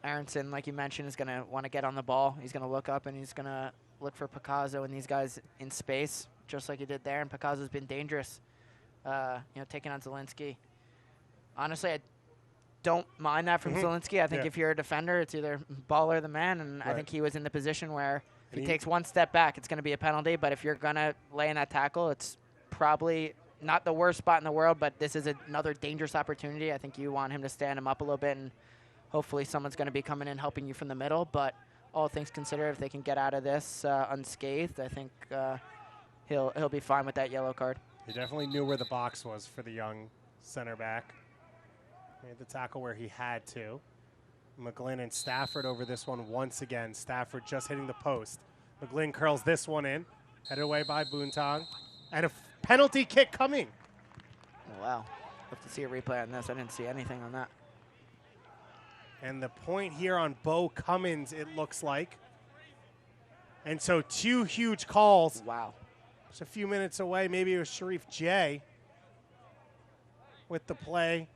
Aronson, like you mentioned, is going to want to get on the ball. He's going to look up and he's going to look for Picasso and these guys in space, just like he did there. And Picasso's been dangerous, taking on Zielinski. Honestly, I don't mind that from Zielinski. I think if you're a defender, it's either ball or the man. And I think he was in the position where if he takes one step back, it's going to be a penalty. But if you're going to lay in that tackle, it's probably not the worst spot in the world, but this is another dangerous opportunity. I think you want him to stand him up a little bit, and hopefully someone's going to be coming in helping you from the middle. But all things considered, if they can get out of this unscathed, I think he'll be fine with that yellow card. He definitely knew where the box was for the young center back. Made the tackle where he had to. McGlynn and Stafford over this one once again. Stafford just hitting the post. McGlynn curls this one in, headed away by Boontong. And a penalty kick coming. Oh, wow. Have to see a replay on this. I didn't see anything on that. And the point here on Bo Cummins, it looks like. And so 2 huge calls. Wow. Just a few minutes away. Maybe it was Sharif J with the play.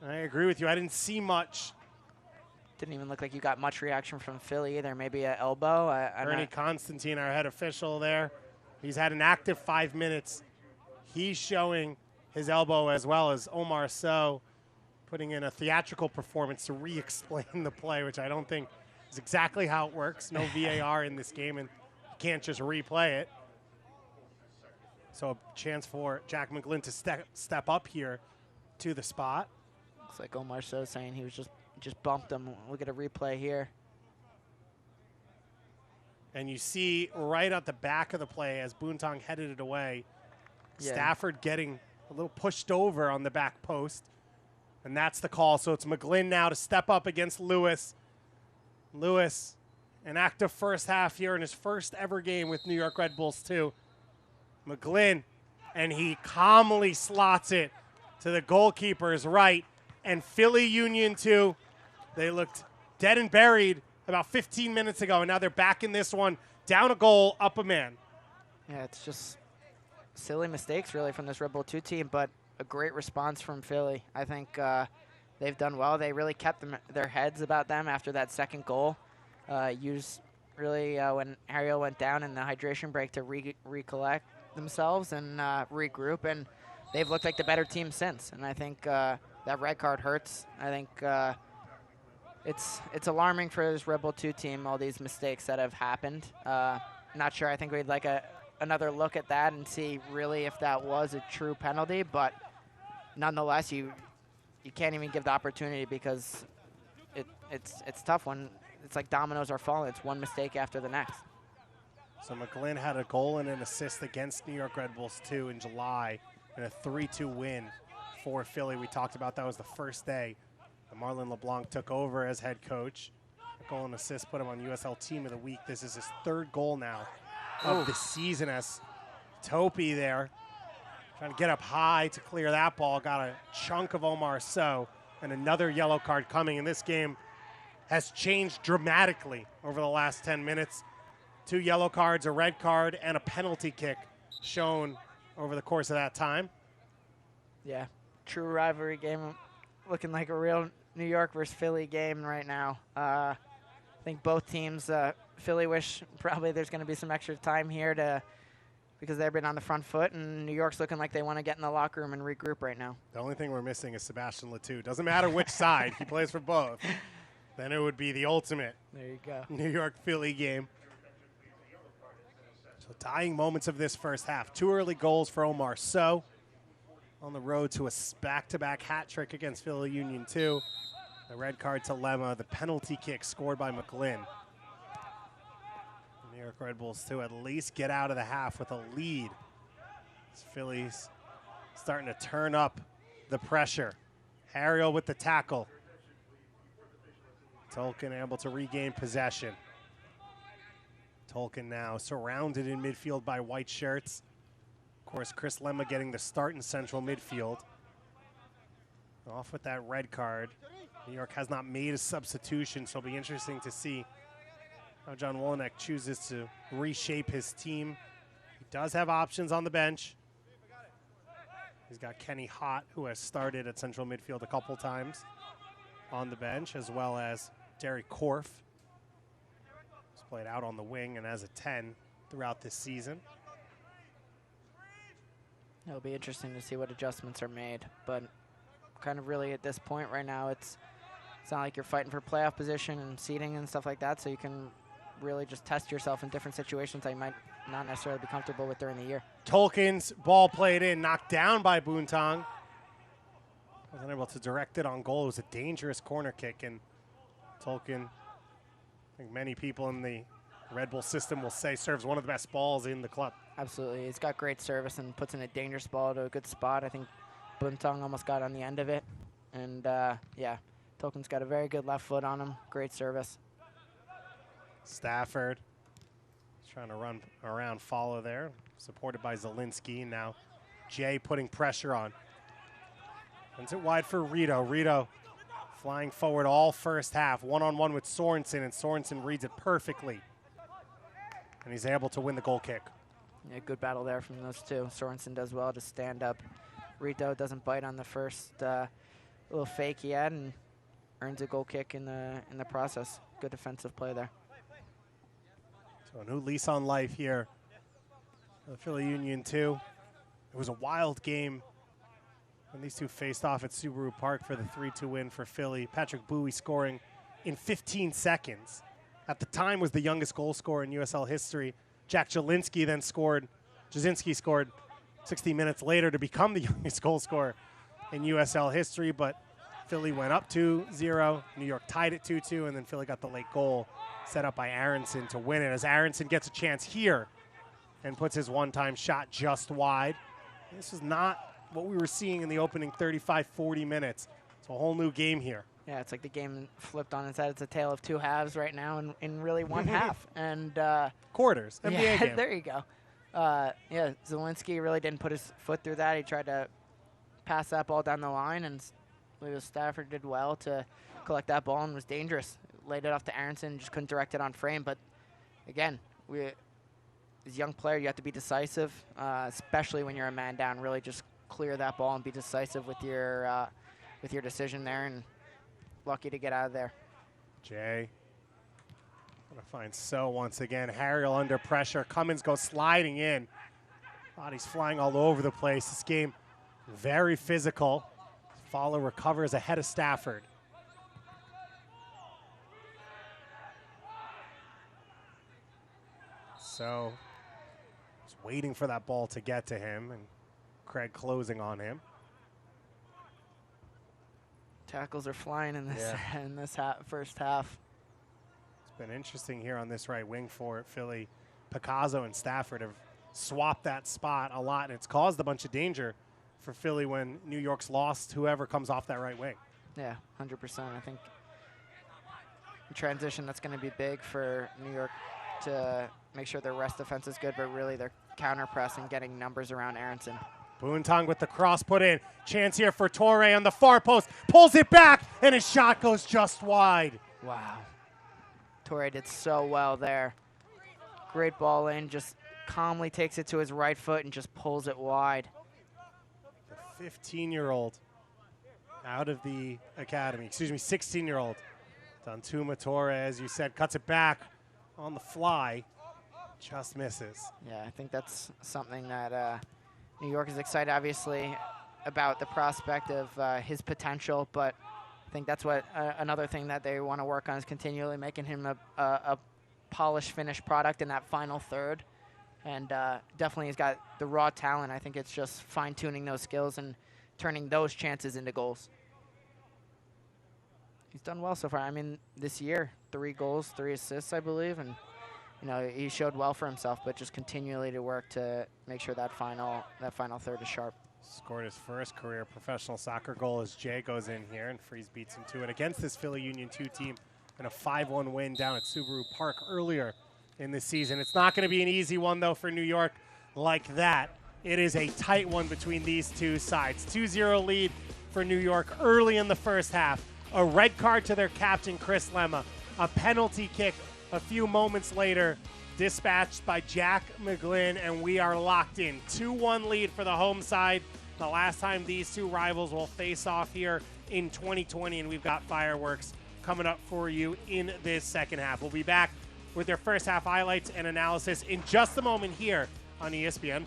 I agree with you. I didn't see much. Didn't even look like you got much reaction from Philly either. Maybe an elbow. Ernie Constantine, our head official there. He's had an active 5 minutes. He's showing his elbow as well as Omar Sow putting in a theatrical performance to re-explain the play, which I don't think is exactly how it works. No VAR in this game, and you can't just replay it. So a chance for Jack McGlynn to step up here to the spot. Looks like Omar Sow saying he was just bumped him. Look at a replay here. And you see right at the back of the play as Boontong headed it away, Stafford getting a little pushed over on the back post. And that's the call. So it's McGlynn now to step up against Lewis. Lewis, an active first half here in his first ever game with New York Red Bulls 2. McGlynn, and he calmly slots it to the goalkeeper's right. And Philly Union 2, they looked dead and buried about 15 minutes ago, and now they're back in this one, down a goal, up a man. Yeah, it's just silly mistakes, really, from this Red Bull 2 team, but a great response from Philly. I think they've done well. They really kept their heads about them after that second goal. Used really when Ariel went down in the hydration break to recollect themselves and regroup, and they've looked like the better team since. And I think that red card hurts. I think it's alarming for this Red Bull 2 team, all these mistakes that have happened. Not sure. I think we'd like another look at that and see really if that was a true penalty, but nonetheless, you can't even give the opportunity because it's tough when it's like dominoes are falling. It's one mistake after the next. So McGlynn had a goal and an assist against New York Red Bulls 2 in July in a 3-2 win for Philly. We talked about that was the first day that Marlon LeBlanc took over as head coach. A goal and assist put him on USL Team of the Week. This is his third goal now of the season as Topi there trying to get up high to clear that ball. Got a chunk of Omar Sow, and another yellow card coming. And this game has changed dramatically over the last 10 minutes. 2 yellow cards, a red card, and a penalty kick shown over the course of that time. Yeah, true rivalry game. Looking like a real New York versus Philly game right now. I think both teams, Philly wish probably there's going to be some extra time here because they've been on the front foot, and New York's looking like they want to get in the locker room and regroup right now. The only thing we're missing is Sebastian Letou. Doesn't matter which side. He plays for both. Then it would be the ultimate There you go. New York-Philly game. So dying moments of this first half. 2 early goals for Omar Sow on the road to a back-to-back hat trick against Philly Union 2. The red card to Lemma, the penalty kick scored by McGlynn. New York Red Bulls to at least get out of the half with a lead. As Philly's starting to turn up the pressure. Harriel with the tackle. Tolkien able to regain possession. Tolkien now surrounded in midfield by white shirts. Of course, Chris Lemma getting the start in central midfield. Off with that red card. New York has not made a substitution, so it'll be interesting to see how John Wolynek chooses to reshape his team. He does have options on the bench. He's got Kenny Hott, who has started at central midfield a couple times on the bench, as well as Derek Korf, who's played out on the wing and as a 10 throughout this season. It'll be interesting to see what adjustments are made, but kind of really at this point right now, it's not like you're fighting for playoff position and seeding and stuff like that, so you can really just test yourself in different situations that you might not necessarily be comfortable with during the year. Tolkien's ball played in, knocked down by Boontong. Wasn't able to direct it on goal. It was a dangerous corner kick, and Tolkien, I think many people in the Red Bull system will say, serves one of the best balls in the club. Absolutely. He's got great service and puts in a dangerous ball to a good spot. I think Boontong almost got on the end of it. And, yeah, Tolkien's got a very good left foot on him. Great service. Stafford trying to run around, follow there, supported by Zielinski. Now Jay putting pressure on. Runs it wide for Rito. Rito flying forward all first half, one-on-one with Sorensen, and Sorensen reads it perfectly. And he's able to win the goal kick. Yeah, good battle there from those two. Sorensen does well to stand up. Rito doesn't bite on the first little fake he had and earns a goal kick in the process. Good defensive play there. So a new lease on life here for the Philly Union 2. It was a wild game when these two faced off at Subaru Park for the 3-2 win for Philly. Patrick Bowie scoring in 15 seconds. At the time was the youngest goal scorer in USL history. Jack Jasinski then scored 60 minutes later to become the youngest goal scorer in USL history, but Philly went up 2-0. New York tied it 2-2, and then Philly got the late goal set up by Aronson to win it, as Aronson gets a chance here and puts his one-time shot just wide. This is not what we were seeing in the opening 35, 40 minutes. It's a whole new game here. Yeah, it's like the game flipped on its head. It's a tale of two halves right now in really one half. And quarters, NBA yeah, game. There you go. Yeah, Zielinski really didn't put his foot through that. He tried to pass that ball down the line, and Stafford did well to collect that ball and was dangerous. Laid it off to Aronson, just couldn't direct it on frame. But again, as a young player, you have to be decisive, especially when you're a man down. Really just clear that ball and be decisive with your decision there, and lucky to get out of there. Jay. Gonna find So once again. Harriel under pressure. Cummins goes sliding in. Bodies flying all over the place. This game very physical. Fowler recovers ahead of Stafford. So just waiting for that ball to get to him, and Craig closing on him. Tackles are flying in this first half. It's been interesting here on this right wing for Philly. Picasso and Stafford have swapped that spot a lot, and it's caused a bunch of danger for Philly when New York's lost whoever comes off that right wing. Yeah, 100%. I think in transition, that's going to be big for New York to make sure their rest defense is good, but really their counter press and getting numbers around Aronson. Boontong with the cross put in. Chance here for Torre on the far post. Pulls it back, and his shot goes just wide. Wow. Torre did so well there. Great ball in, just calmly takes it to his right foot and just pulls it wide. The 15-year-old out of the academy, 16-year-old. Dantuma Torre, as you said, cuts it back on the fly, just misses. Yeah, I think that's something that New York is excited, obviously, about the prospect of his potential, but I think that's what another thing that they want to work on is continually making him a polished, finished product in that final third. And definitely he's got the raw talent. I think it's just fine-tuning those skills and turning those chances into goals. He's done well so far. I mean, this year, 3 goals, 3 assists, I believe, and he showed well for himself, but just continually to work to make sure that final third is sharp. Scored his first career professional soccer goal as Jay goes in here, and Freeze beats him to it against this Philly Union 2 team in a 5-1 win down at Subaru Park earlier in the season. It's not going to be an easy one, though, for New York like that. It is a tight one between these two sides. 2-0 lead for New York early in the first half. A red card to their captain, Chris Lemma. A penalty kick a few moments later, dispatched by Jack McGlynn, and we are locked in. 2-1 lead for the home side. The last time these two rivals will face off here in 2020, and we've got fireworks coming up for you in this second half. We'll be back with their first half highlights and analysis in just a moment here on ESPN+.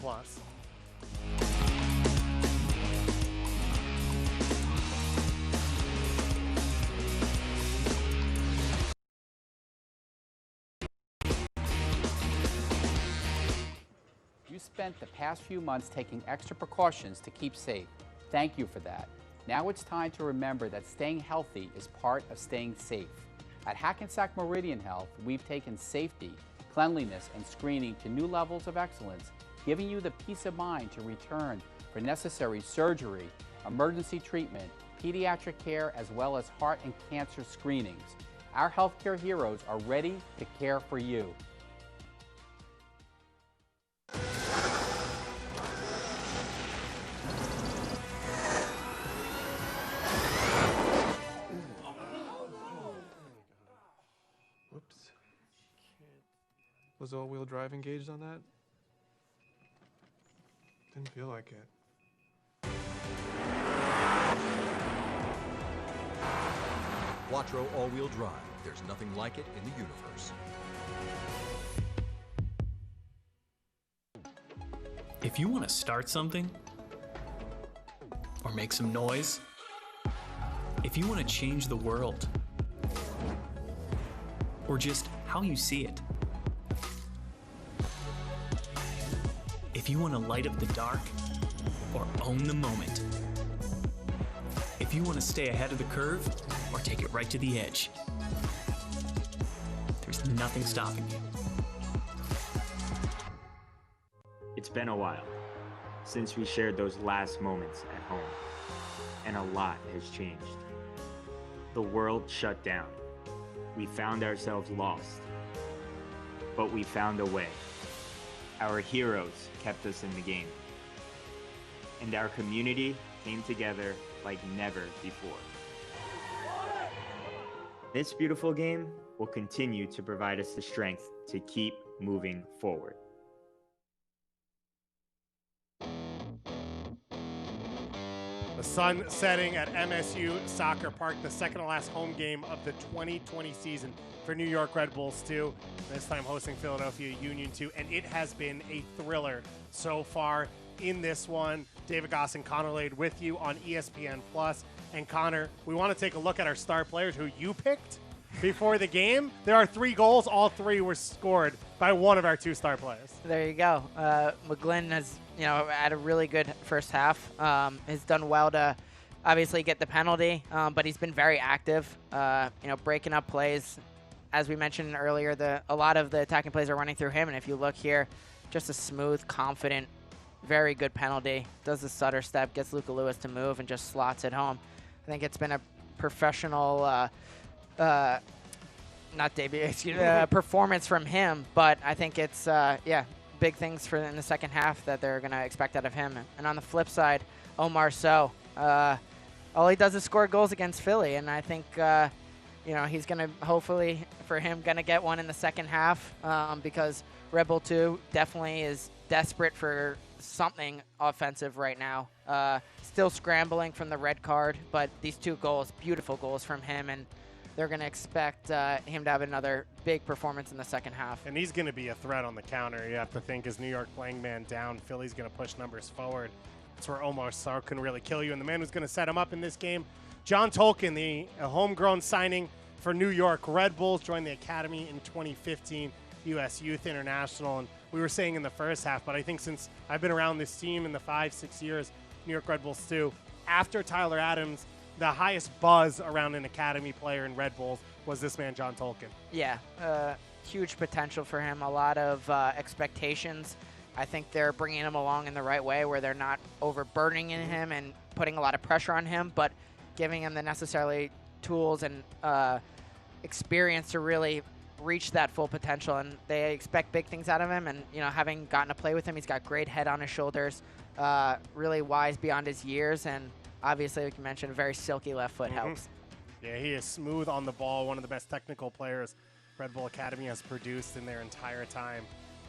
You spent the past few months taking extra precautions to keep safe. Thank you for that. Now it's time to remember that staying healthy is part of staying safe. At Hackensack Meridian Health, we've taken safety, cleanliness, and screening to new levels of excellence, giving you the peace of mind to return for necessary surgery, emergency treatment, pediatric care, as well as heart and cancer screenings. Our healthcare heroes are ready to care for you. Whoops. Was all-wheel drive engaged on that? Didn't feel like it. Quattro all-wheel drive. There's nothing like it in the universe. If you want to start something or make some noise, if you want to change the world or just how you see it, if you want to light up the dark or own the moment, if you want to stay ahead of the curve or take it right to the edge, there's nothing stopping you. It's been a while since we shared those last moments at home, and a lot has changed. The world shut down. We found ourselves lost, but we found a way. Our heroes kept us in the game, and our community came together like never before. This beautiful game will continue to provide us the strength to keep moving forward. The sun setting at MSU Soccer Park, the second to last home game of the 2020 season for New York Red Bulls 2, this time hosting Philadelphia Union 2, and it has been a thriller so far in this one. David Goss and Connor Lade with you on ESPN+. And Connor, we want to take a look at our star players who you picked before the game. There are 3 goals. All 3 were scored by one of our 2 star players. There you go. McGlynn has, had a really good first half. Has done well to obviously get the penalty, but he's been very active, breaking up plays. As we mentioned earlier, a lot of the attacking plays are running through him, and if you look here, just a smooth, confident, very good penalty. Does the Sutter step, gets Luca Lewis to move, and just slots it home. I think it's been a professional performance from him, but I think it's, big things for in the second half that they're going to expect out of him. And on the flip side, Omar Sow, all he does is score goals against Philly, and I think, he's going to, hopefully for him, going to get one in the second half because Red Bull 2 definitely is desperate for something offensive right now. Still scrambling from the red card, but these 2 goals, beautiful goals from him, and they're going to expect him to have another big performance in the second half. And he's going to be a threat on the counter. You have to think, as New York playing man down, Philly's going to push numbers forward. That's where Omar Sow can really kill you. And the man who's going to set him up in this game, John Tolkien, the homegrown signing for New York Red Bulls, joined the academy in 2015, U.S. Youth International. And we were saying in the first half, but I think since I've been around this team in the 5-6 years, New York Red Bulls 2, after Tyler Adams, the highest buzz around an academy player in Red Bulls was this man, John Tolkien. Yeah, huge potential for him, a lot of expectations. I think they're bringing him along in the right way where they're not overburdening him and putting a lot of pressure on him, but giving him the necessary tools and experience to really reach that full potential. And they expect big things out of him. And, having gotten to play with him, he's got great head on his shoulders, really wise beyond his years, and obviously, like you mentioned, a very silky left foot helps. Yeah, he is smooth on the ball, one of the best technical players Red Bull Academy has produced in their entire time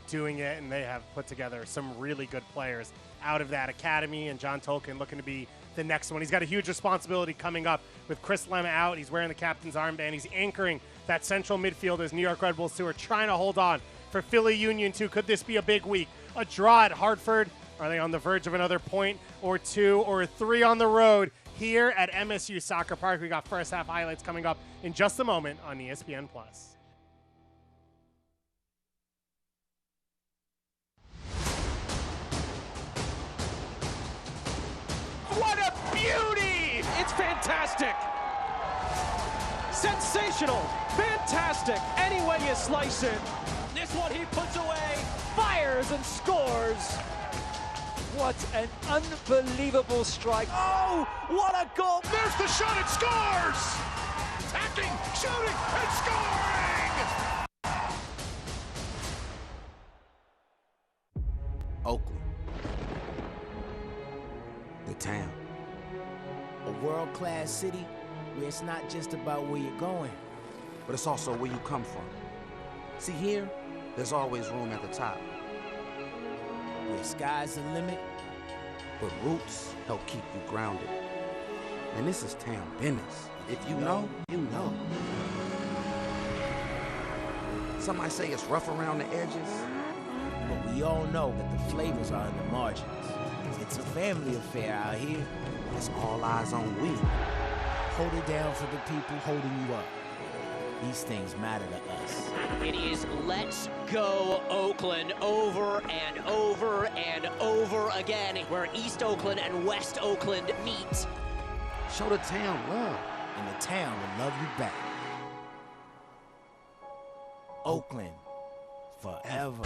doing it, and they have put together some really good players out of that academy, and John Tolkien looking to be the next one. He's got a huge responsibility coming up with Chris Lemma out. He's wearing the captain's armband. He's anchoring that central midfield as New York Red Bulls 2 are trying to hold on for Philly Union 2. Could this be a big week? A draw at Hartford? Are they on the verge of another point or 2 or 3 on the road here at MSU Soccer Park? We got first half highlights coming up in just a moment on ESPN+. What a beauty! It's fantastic! Sensational! Fantastic! Any way you slice it. This one he puts away, fires and scores! What an unbelievable strike. Oh, what a goal! There's the shot, it scores! Attacking, shooting, and scoring! Oakland. The town. A world-class city where it's not just about where you're going, but it's also where you come from. See, here, there's always room at the top. Where sky's the limit, but roots help keep you grounded. And this is town business. If you know, you know. Some might say it's rough around the edges, but we all know that the flavors are in the margins. It's a family affair out here. It's all eyes on we. Hold it down for the people holding you up. These things matter to us. It is let's go Oakland over and over and over again, where East Oakland and West Oakland meet. Show the town love. And the town will love you back. Oakland, forever.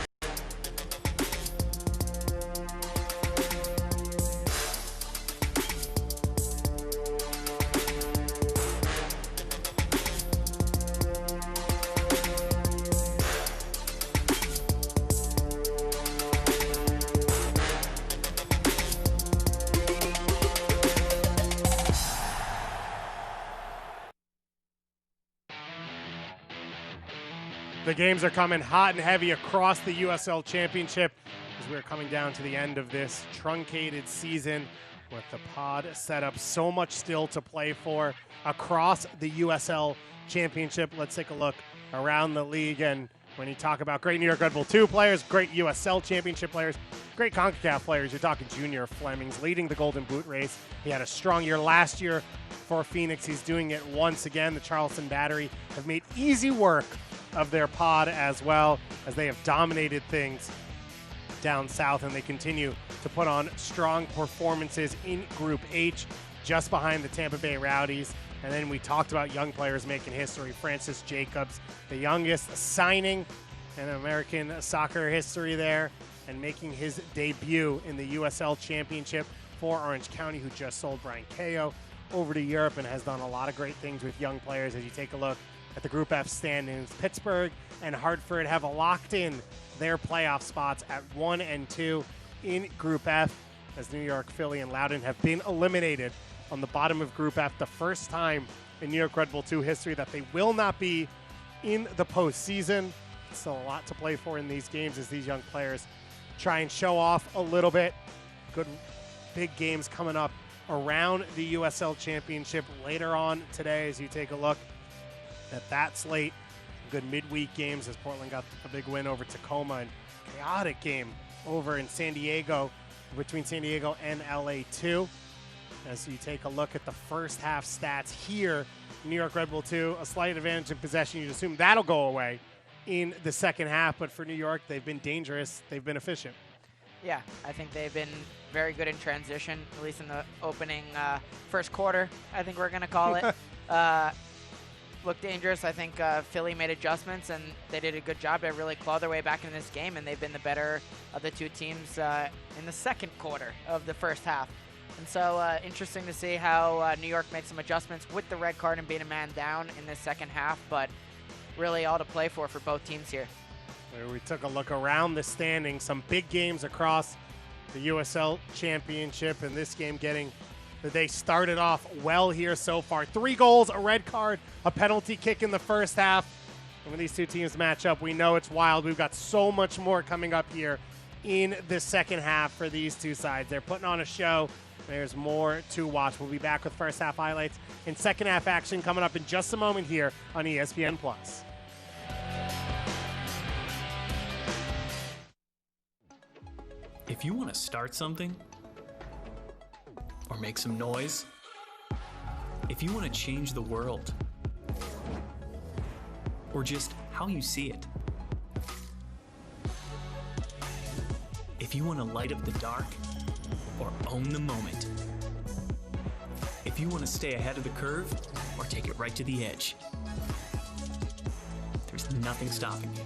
The games are coming hot and heavy across the USL Championship as we're coming down to the end of this truncated season with the pod set up. So much still to play for across the USL Championship. Let's take a look around the league. And when you talk about great New York Red Bull 2 players, great USL Championship players, great CONCACAF players, you're talking Junior Fleming's leading the Golden Boot race. He had a strong year last year for Phoenix. He's doing it once again. The Charleston Battery have made easy work of their pod as well, as they have dominated things down south, and they continue to put on strong performances in Group H, just behind the Tampa Bay Rowdies. And then we talked about young players making history. Francis Jacobs, the youngest signing in American soccer history there, and making his debut in the USL Championship for Orange County, who just sold Brian Cayo over to Europe and has done a lot of great things with young players. As you take a look at the Group F standings, Pittsburgh and Hartford have locked in their playoff spots at 1 and 2 in Group F, as New York, Philly, and Loudoun have been eliminated on the bottom of Group F, the first time in New York Red Bull 2 history that they will not be in the postseason. Still a lot to play for in these games as these young players try and show off a little bit. Good big games coming up around the USL Championship later on today as you take a look at that slate. Good midweek games as Portland got a big win over Tacoma, and chaotic game over in San Diego, between San Diego and LA2. As you take a look at the first half stats here, New York Red Bull 2, a slight advantage in possession. You'd assume that'll go away in the second half, but for New York, they've been dangerous. They've been efficient. Yeah, I think they've been very good in transition, at least in the opening first quarter, I think we're going to call it. Looked dangerous. I think Philly made adjustments, and they did a good job to really claw their way back into this game, and they've been the better of the two teams in the second quarter of the first half. And so interesting to see how New York made some adjustments with the red card and being a man down in the second half, but really all to play for both teams here. We took a look around the standings, some big games across the USL Championship, and this game getting the day started off well here so far. 3 goals, a red card, a penalty kick in the first half. And when these two teams match up, we know it's wild. We've got so much more coming up here in the second half for these two sides. They're putting on a show. There's more to watch. We'll be back with first half highlights and second half action coming up in just a moment here on ESPN+. If you want to start something or make some noise, if you want to change the world or just how you see it, if you want to light up the dark or own the moment, if you want to stay ahead of the curve or take it right to the edge, there's nothing stopping you.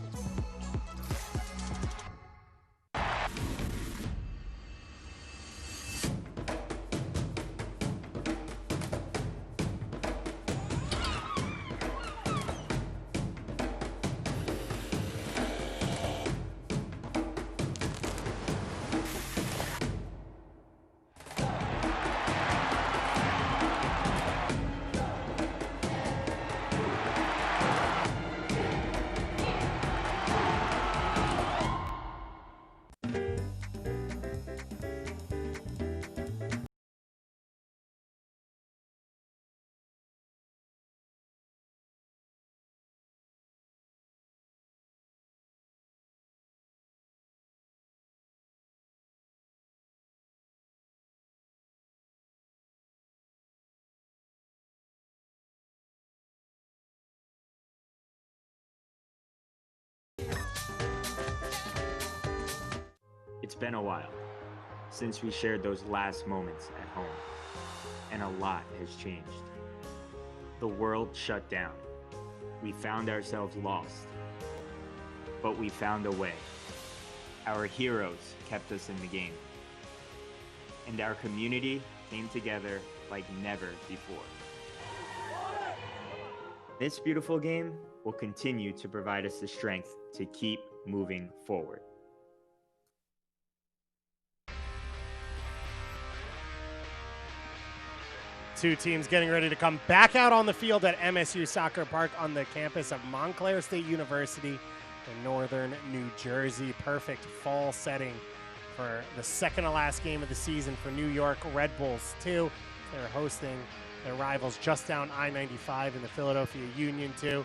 It's been a while since we shared those last moments at home, and a lot has changed. The world shut down. We found ourselves lost, but we found a way. Our heroes kept us in the game, and our community came together like never before. This beautiful game will continue to provide us the strength to keep moving forward. two teams getting ready to come back out on the field at MSU Soccer Park on the campus of Montclair State University in northern New Jersey. Perfect fall setting for the second to last game of the season for New York Red Bulls, too. They're hosting their rivals just down I-95 in the Philadelphia Union, too.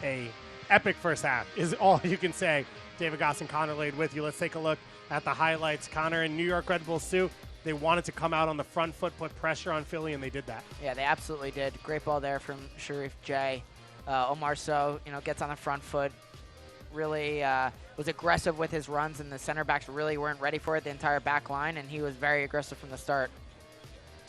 A epic first half is all you can say. David Goss and Connor Lade with you. Let's take a look at the highlights. Connor and New York Red Bulls, too. They wanted to come out on the front foot, put pressure on Philly, and they did that. Yeah, they absolutely did. Great ball there from Sharif J. Omar Sow, gets on the front foot. Really was aggressive with his runs, and the center backs really weren't ready for it, the entire back line, and he was very aggressive from the start.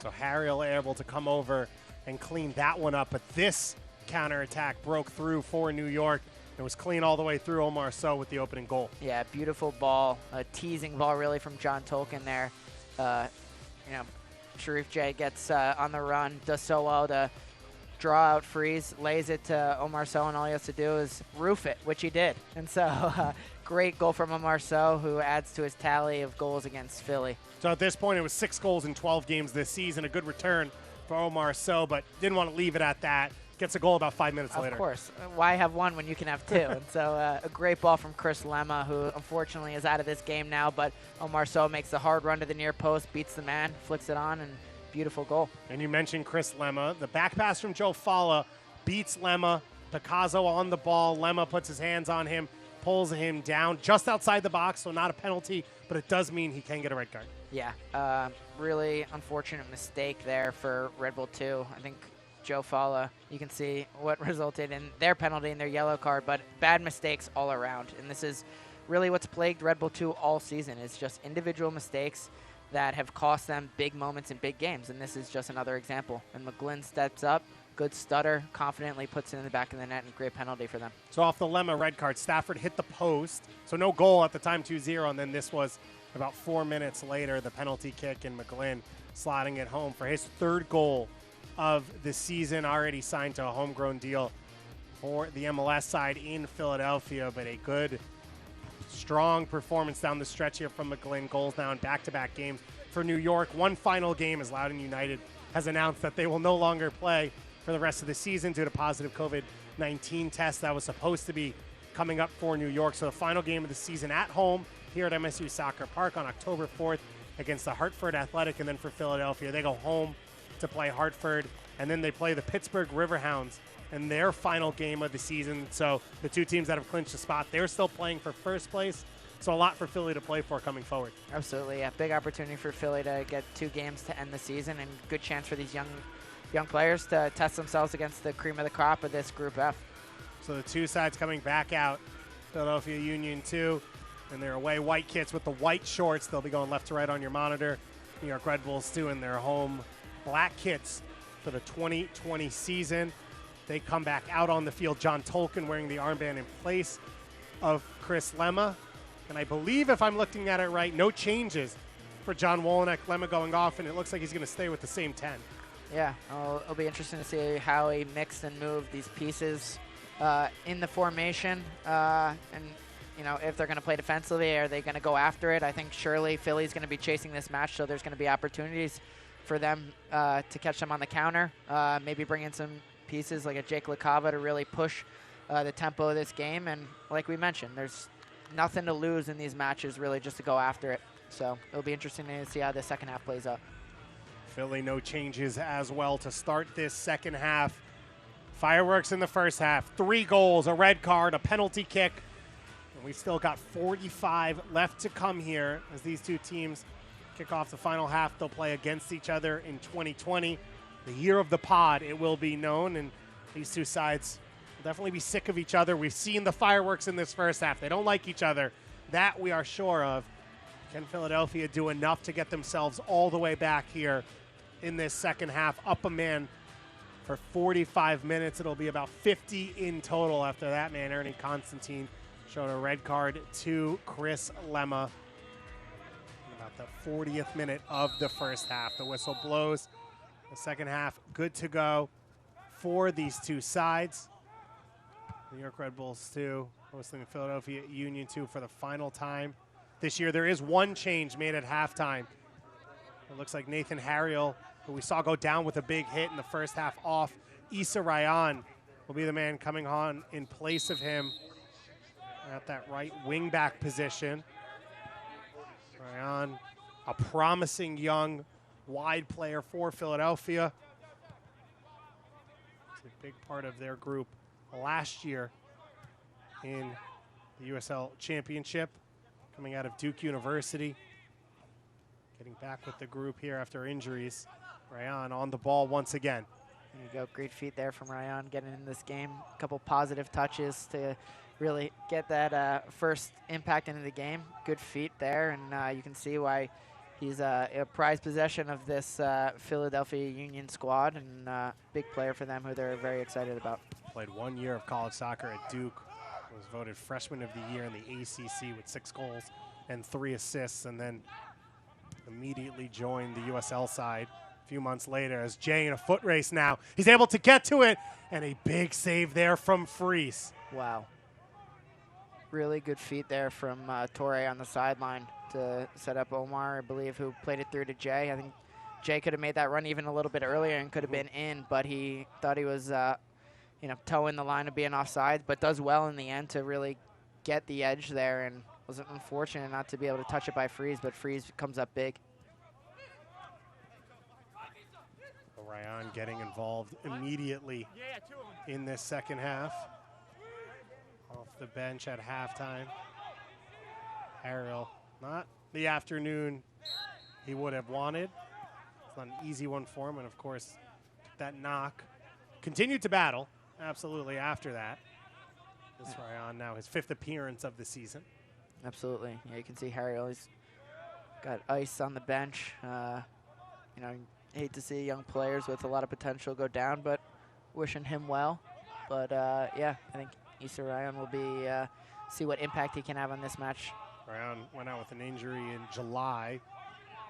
So Harriel able to come over and clean that one up, but this counterattack broke through for New York. It was clean all the way through Omar Sow with the opening goal. Yeah, beautiful ball, a teasing ball really from John Tolkien there. Sharif J gets on the run, does so well to draw out freeze, lays it to Omar Sow, and all he has to do is roof it, which he did. And so great goal from Omar Sow, who adds to his tally of goals against Philly. So at this point, it was 6 goals in 12 games this season. A good return for Omar Sow, but didn't want to leave it at that. Gets a goal about 5 minutes later. Of course. Why have one when you can have two? And so a great ball from Chris Lemma, who unfortunately is out of this game now, but Omar Sow makes the hard run to the near post, beats the man, flicks it on, and beautiful goal. And you mentioned Chris Lemma. The back pass from Joe Falla beats Lemma. Picasso on the ball. Lemma puts his hands on him, pulls him down just outside the box, so not a penalty, but it does mean he can get a red card. Yeah, really unfortunate mistake there for Red Bull 2. I think Joe Falla, you can see what resulted in their penalty and their yellow card, but bad mistakes all around. And this is really what's plagued Red Bull 2 all season. It's just individual mistakes that have cost them big moments in big games, and this is just another example. And McGlynn steps up, good stutter, confidently puts it in the back of the net, and great penalty for them. So off the Lemma red card, Stafford hit the post, so no goal at the time, 2-0, and then this was about 4 minutes later, the penalty kick, and McGlynn slotting it home for his 3rd goal of the season, already signed to a homegrown deal for the MLS side in Philadelphia, but a good, strong performance down the stretch here from McGlynn. Goals now in back-to-back games for New York. One final game as Loudoun United has announced that they will no longer play for the rest of the season due to positive COVID-19 test that was supposed to be coming up for New York. So the final game of the season at home here at MSU Soccer Park on October 4th against the Hartford Athletic, and then for Philadelphia, they go home to play Hartford, and then they play the Pittsburgh Riverhounds in their final game of the season. So the two teams that have clinched the spot, they're still playing for first place. So a lot for Philly to play for coming forward. Absolutely, yeah. Big opportunity for Philly to get 2 games to end the season, and good chance for these young players to test themselves against the cream of the crop of this Group F. So the two sides coming back out, Philadelphia Union 2, and their away white kits with the white shorts. They'll be going left to right on your monitor. New York Red Bulls 2 in their home black kits for the 2020 season. They come back out on the field. John Tolkien wearing the armband in place of Chris Lemma. And I believe, if I'm looking at it right, no changes for John Wolyniec. Lemma going off, and it looks like he's going to stay with the same 10. Yeah, it'll be interesting to see how he mixed and moved these pieces in the formation. And, if they're going to play defensively, are they going to go after it? I think surely Philly's going to be chasing this match, so there's going to be opportunities for them to catch them on the counter. Maybe bring in some pieces like a Jake LaCava to really push the tempo of this game. And like we mentioned, there's nothing to lose in these matches, really, just to go after it. So it'll be interesting to see how the second half plays out. Philly, no changes as well to start this second half. Fireworks in the first half. 3 goals, a red card, a penalty kick. And we've still got 45 left to come here as these two teams kick off the final half. They'll play against each other in 2020. The year of the pod, it will be known. And these two sides will definitely be sick of each other. We've seen the fireworks in this first half. They don't like each other. That we are sure of. Can Philadelphia do enough to get themselves all the way back here in this second half? Up a man for 45 minutes. It'll be about 50 in total after that man, Ernie Constantine, showed a red card to Chris Lemma in about the 40th minute of the first half. The whistle blows. The second half good to go for these two sides. New York Red Bulls 2 hosting the Philadelphia Union 2 for the final time this year. There is one change made at halftime. It looks like Nathan Harriel who we saw go down with a big hit in the first half off. Issa Ryan will be the man coming on in place of him at that right wing back position. Ryan, a promising young wide player for Philadelphia. It's a big part of their group last year in the USL Championship, coming out of Duke University. Getting back with the group here after injuries. Ryan on the ball once again. There you go, great feet there from Ryan getting in this game. A couple positive touches to really get that first impact into the game. Good feet there, and you can see why he's a prized possession of this Philadelphia Union squad, and big player for them who they're very excited about. Played 1 year of college soccer at Duke. Was voted Freshman of the Year in the ACC with 6 goals and 3 assists, and then immediately joined the USL side a few months later as Jay in a foot race now. He's able to get to it, and a big save there from Freeze. Wow. Really good feet there from Torre on the sideline to set up Omar, I believe, who played it through to Jay. I think Jay could have made that run even a little bit earlier and could have been in, but he thought he was toeing the line of being offside, but does well in the end to really get the edge there, and was unfortunate not to be able to touch it by Freeze, but Freeze comes up big. Ryan getting involved immediately in this second half. Off the bench at halftime. Ariel, not the afternoon he would have wanted. It's not an easy one for him, and of course, that knock. Continued to battle, absolutely, after that. This Ryan now his 5th appearance of the season. Absolutely. Yeah, you can see Ariel, he's got ice on the bench. Hate to see young players with a lot of potential go down, but wishing him well. But yeah, I think Issa Ryan will be see what impact he can have on this match. Ryan went out with an injury in July.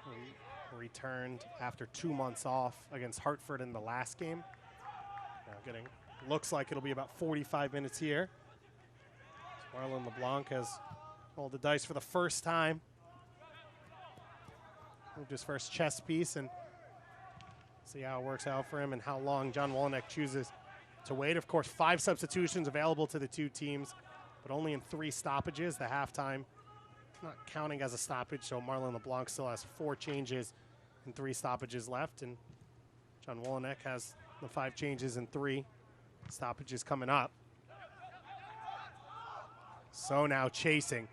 He returned after 2 months off against Hartford in the last game. Now looks like it'll be about 45 minutes here. Marlon LeBlanc has rolled the dice for the first time. Moved his first chess piece, and see how it works out for him and how long John Wolyniec chooses to wait. Of course, 5 substitutions available to the 2 teams, but only in 3 stoppages. The halftime not counting as a stoppage, so Marlon LeBlanc still has 4 changes and 3 stoppages left, and John Wolyniec has the 5 changes and 3 stoppages coming up. So now chasing.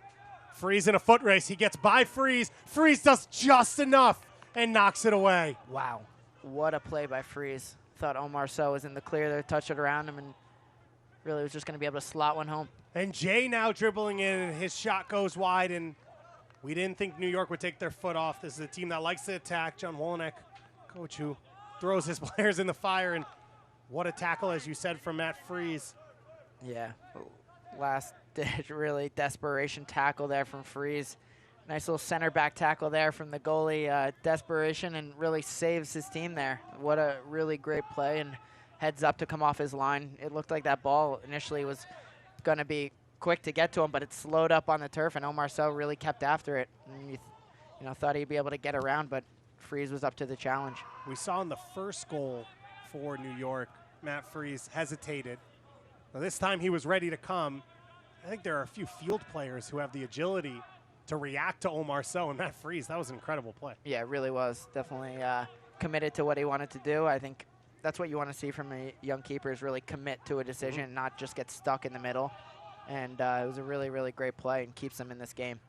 Freeze in a foot race. He gets by Freeze. Freeze does just enough and knocks it away. Wow. What a play by Freeze. Thought Omar Sow was in the clear there, touched it around him, and really was just going to be able to slot one home. And Jay now dribbling in, and his shot goes wide, and we didn't think New York would take their foot off. This is a team that likes to attack. John Wolyniec, coach who throws his players in the fire, and what a tackle, as you said, from Matt Freeze. Yeah, last ditch, really desperation tackle there from Freeze. Nice little center back tackle there from the goalie, desperation, and really saves his team there. What a really great play, and heads up to come off his line. It looked like that ball initially was going to be quick to get to him, but it slowed up on the turf, and Omar Sow really kept after it. And thought he'd be able to get around, but Freeze was up to the challenge. We saw in the first goal for New York, Matt Freeze hesitated. Now this time he was ready to come. I think there are a few field players who have the agility to react to Omar Sow, and Matt Freeze, that was an incredible play. Yeah, it really was. Definitely committed to what he wanted to do. I think that's what you want to see from a young keeper, is really commit to a decision, not just get stuck in the middle. And it was a really, really great play and keeps them in this game.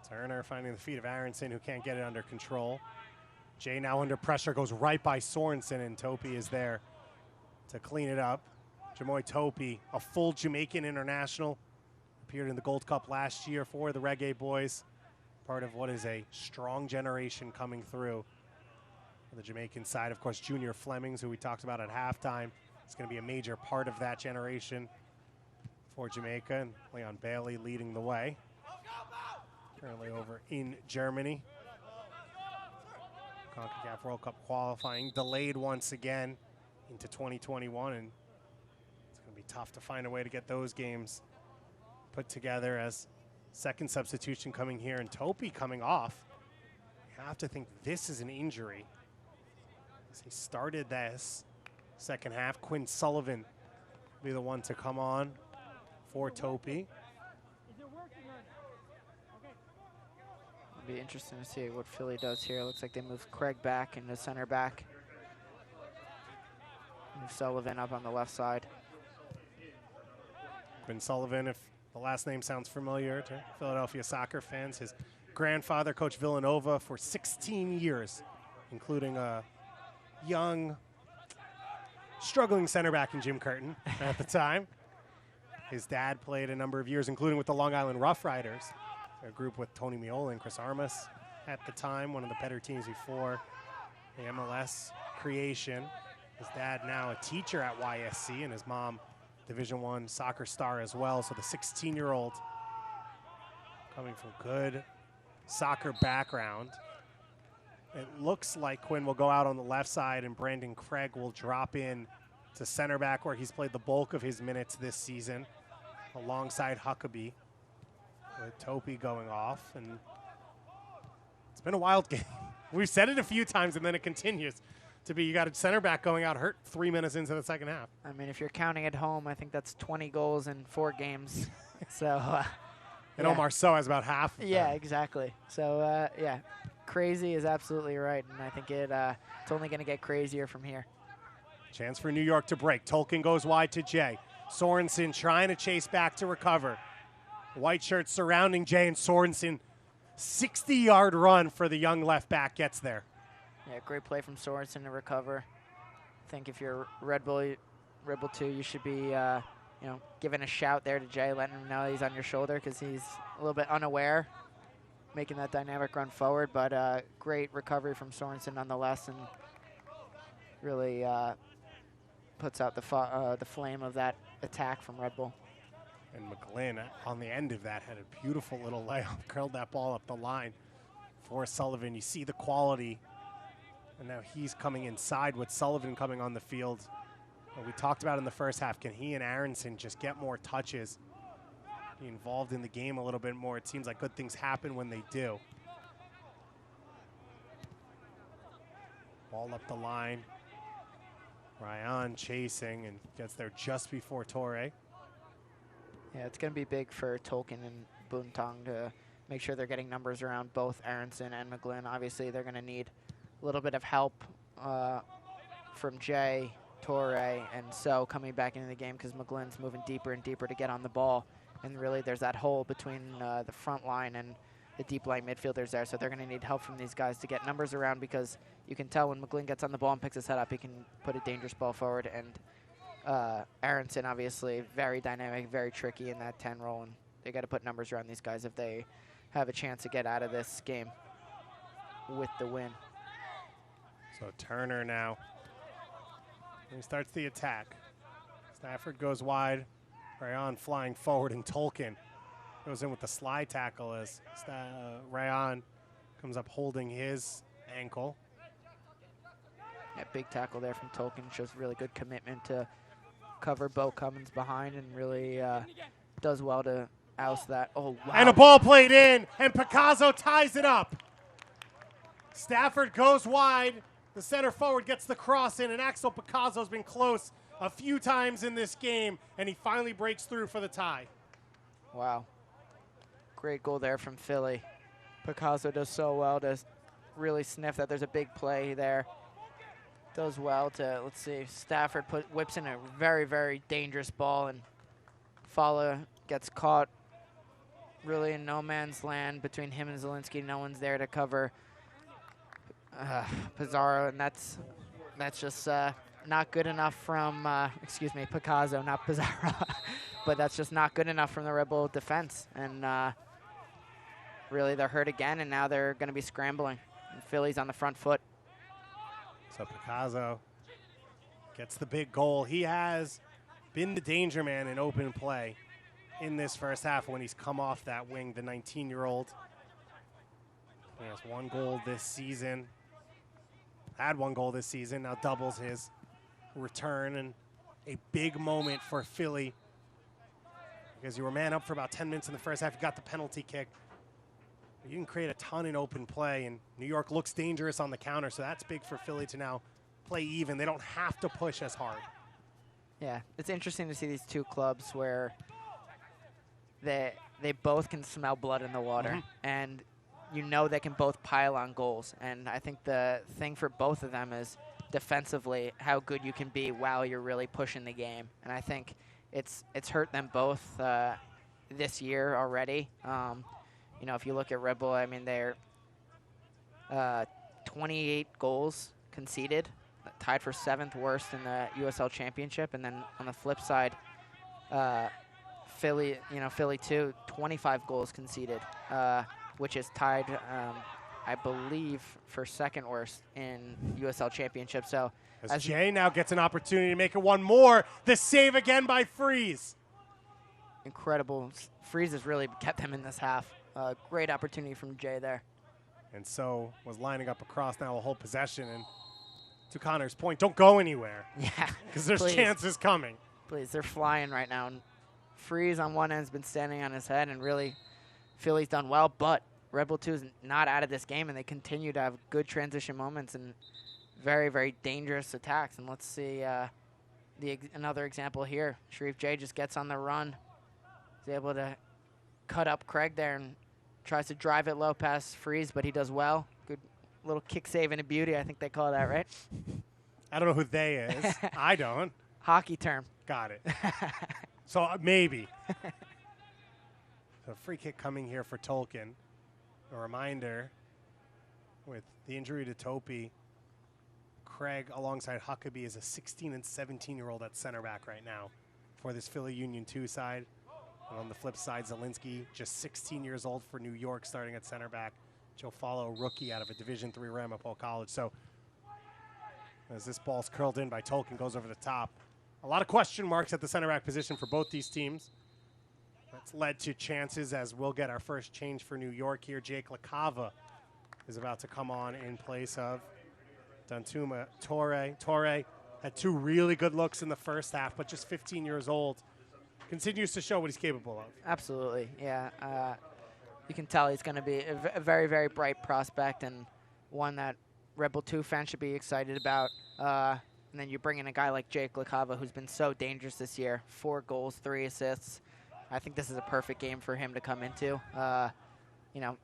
Turner finding the feet of Aronson, who can't get it under control. Jay now under pressure, goes right by Sorensen, and Topi is there to clean it up. Jamoy Topi, a full Jamaican international, appeared in the Gold Cup last year for the Reggae Boys. Part of what is a strong generation coming through on the Jamaican side. Of course, Junior Flemings, who we talked about at halftime, is going to be a major part of that generation for Jamaica, and Leon Bailey leading the way. Currently over in Germany. CONCACAF World Cup qualifying delayed once again into 2021, and it's going to be tough to find a way to get those games put together, as second substitution coming here and Topi coming off. You have to think this is an injury As he started this second half, Quinn Sullivan will be the one to come on for Topi. It'll be interesting to see what Philly does here. Looks like they move Craig back into center back. Move Sullivan up on the left side. Quinn Sullivan, if the last name sounds familiar to Philadelphia soccer fans, his grandfather coached Villanova for 16 years, including a young, struggling center back in Jim Curtin at the time. His dad played a number of years, including with the Long Island Rough Riders, a group with Tony Meola and Chris Armas at the time, one of the better teams before the MLS creation. His dad now a teacher at YSC, and his mom Division I soccer star as well. So the 16-year-old coming from good soccer background. It looks like Quinn will go out on the left side and Brandon Craig will drop in to center back where he's played the bulk of his minutes this season alongside Huckabee, with Topi going off. And it's been a wild game. We've said it a few times and then it continues to be. You got a center back going out hurt 3 minutes into the second half. I mean, if you're counting at home, I think that's 20 goals in 4 games. So, and Omar Sow has about half of yeah, them. exactly. So, yeah, crazy is absolutely right, and I think it's only going to get crazier from here. Chance for New York to break. Tolkien goes wide to Jay. Sorensen trying to chase back to recover. White shirts surrounding Jay, and Sorensen, 60-yard run for the young left back, gets there. Yeah, great play from Sorensen to recover. I think if you're Red Bull 2, you should be, giving a shout there to Jay, letting him know he's on your shoulder because he's a little bit unaware, making that dynamic run forward. But great recovery from Sorensen nonetheless, and really puts out the flame of that attack from Red Bull. And McGlynn on the end of that had a beautiful little layup, curled that ball up the line for Sullivan. You see the quality. And now he's coming inside with Sullivan coming on the field. And we talked about in the first half, can he and Aronson just get more touches, be involved in the game a little bit more? It seems like good things happen when they do. Ball up the line. Ryan chasing and gets there just before Torre. Yeah, it's going to be big for Tolkien and Boontong to make sure they're getting numbers around both Aronson and McGlynn. Obviously, they're going to need a little bit of help from Jay, Torre, and So coming back into the game because McGlynn's moving deeper and deeper to get on the ball. And really there's that hole between the front line and the deep line midfielders there. So they're going to need help from these guys to get numbers around because you can tell when McGlynn gets on the ball and picks his head up, he can put a dangerous ball forward. And Aronson, obviously, very dynamic, very tricky in that 10 role. And they got to put numbers around these guys if they have a chance to get out of this game with the win. So Turner now, he starts the attack. Stafford goes wide, Rayon flying forward, and Tolkien goes in with the slide tackle as Rayon comes up holding his ankle. Yeah, big tackle there from Tolkien, shows really good commitment to cover Bo Cummins behind and really does well to oust that. Oh, wow. And a ball played in, and Picasso ties it up. Stafford goes wide. The center forward gets the cross in, and Axel Picasso's been close a few times in this game, and he finally breaks through for the tie. Wow. Great goal there from Philly. Picasso does so well to really sniff that there's a big play there. Does well to, let's see, Stafford whips in a very, very dangerous ball, and Fala gets caught really in no man's land between him and Zielinski. No one's there to cover Pizarro, and that's just not good enough from, Picasso, not Pizarro. But that's just not good enough from the Red Bull defense. And really they're hurt again, and now they're going to be scrambling. And Philly's on the front foot. So Picasso gets the big goal. He has been the danger man in open play in this first half when he's come off that wing, the 19-year-old. He has 1 goal this season. Had 1 goal this season, now doubles his return, and a big moment for Philly because you were man up for about 10 minutes in the first half. You got the penalty kick. You can create a ton in open play, and New York looks dangerous on the counter, so that's big for Philly to now play even. They don't have to push as hard. Yeah, it's interesting to see these two clubs where they both can smell blood in the water, and you know they can both pile on goals. And I think the thing for both of them is defensively how good you can be while you're really pushing the game. And I think it's hurt them both this year already. You know, if you look at Red Bull, I mean, they're 28 goals conceded, tied for 7th worst in the USL Championship. And then on the flip side, Philly too, 25 goals conceded, which is tied, I believe, for 2nd worst in USL Championship. So as Jay now gets an opportunity to make it one more. The save again by Freeze. Incredible. Freeze has really kept them in this half. Great opportunity from Jay there. And so was lining up across now a whole possession. And to Connor's point, don't go anywhere. Yeah. Because there's please. chances coming. Please, they're flying right now. And Freeze on one end has been standing on his head, and really Philly's done well. But Red Bull 2 is not out of this game, and they continue to have good transition moments and very, very dangerous attacks. And let's see another example here. Sharif J just gets on the run. He's able to cut up Craig there and tries to drive it low past Freeze, but he does well. Good little kick save and a beauty, I think they call that, right? I don't know who they is. I don't. Hockey term. Got it. So maybe. So free kick coming here for Tolkien. A reminder, with the injury to Topi, Craig alongside Huckabee is a 16 and 17-year-old at center back right now for this Philly Union 2 side. And on the flip side, Zielinski, just 16 years old for New York, starting at center back. Joe Follow, rookie out of a Division III Ramapo College. So as this ball's curled in by Tolkien, goes over the top. A lot of question marks at the center back position for both these teams. That's led to chances as we'll get our first change for New York here. Jake LaCava is about to come on in place of Dantuma Torre. Torre had 2 really good looks in the first half, but just 15 years old. Continues to show what he's capable of. Absolutely, yeah. You can tell he's going to be a very, very bright prospect, and one that Red Bull 2 fans should be excited about. And then you bring in a guy like Jake LaCava, who's been so dangerous this year. 4 goals, 3 assists. I think this is a perfect game for him to come into. You know,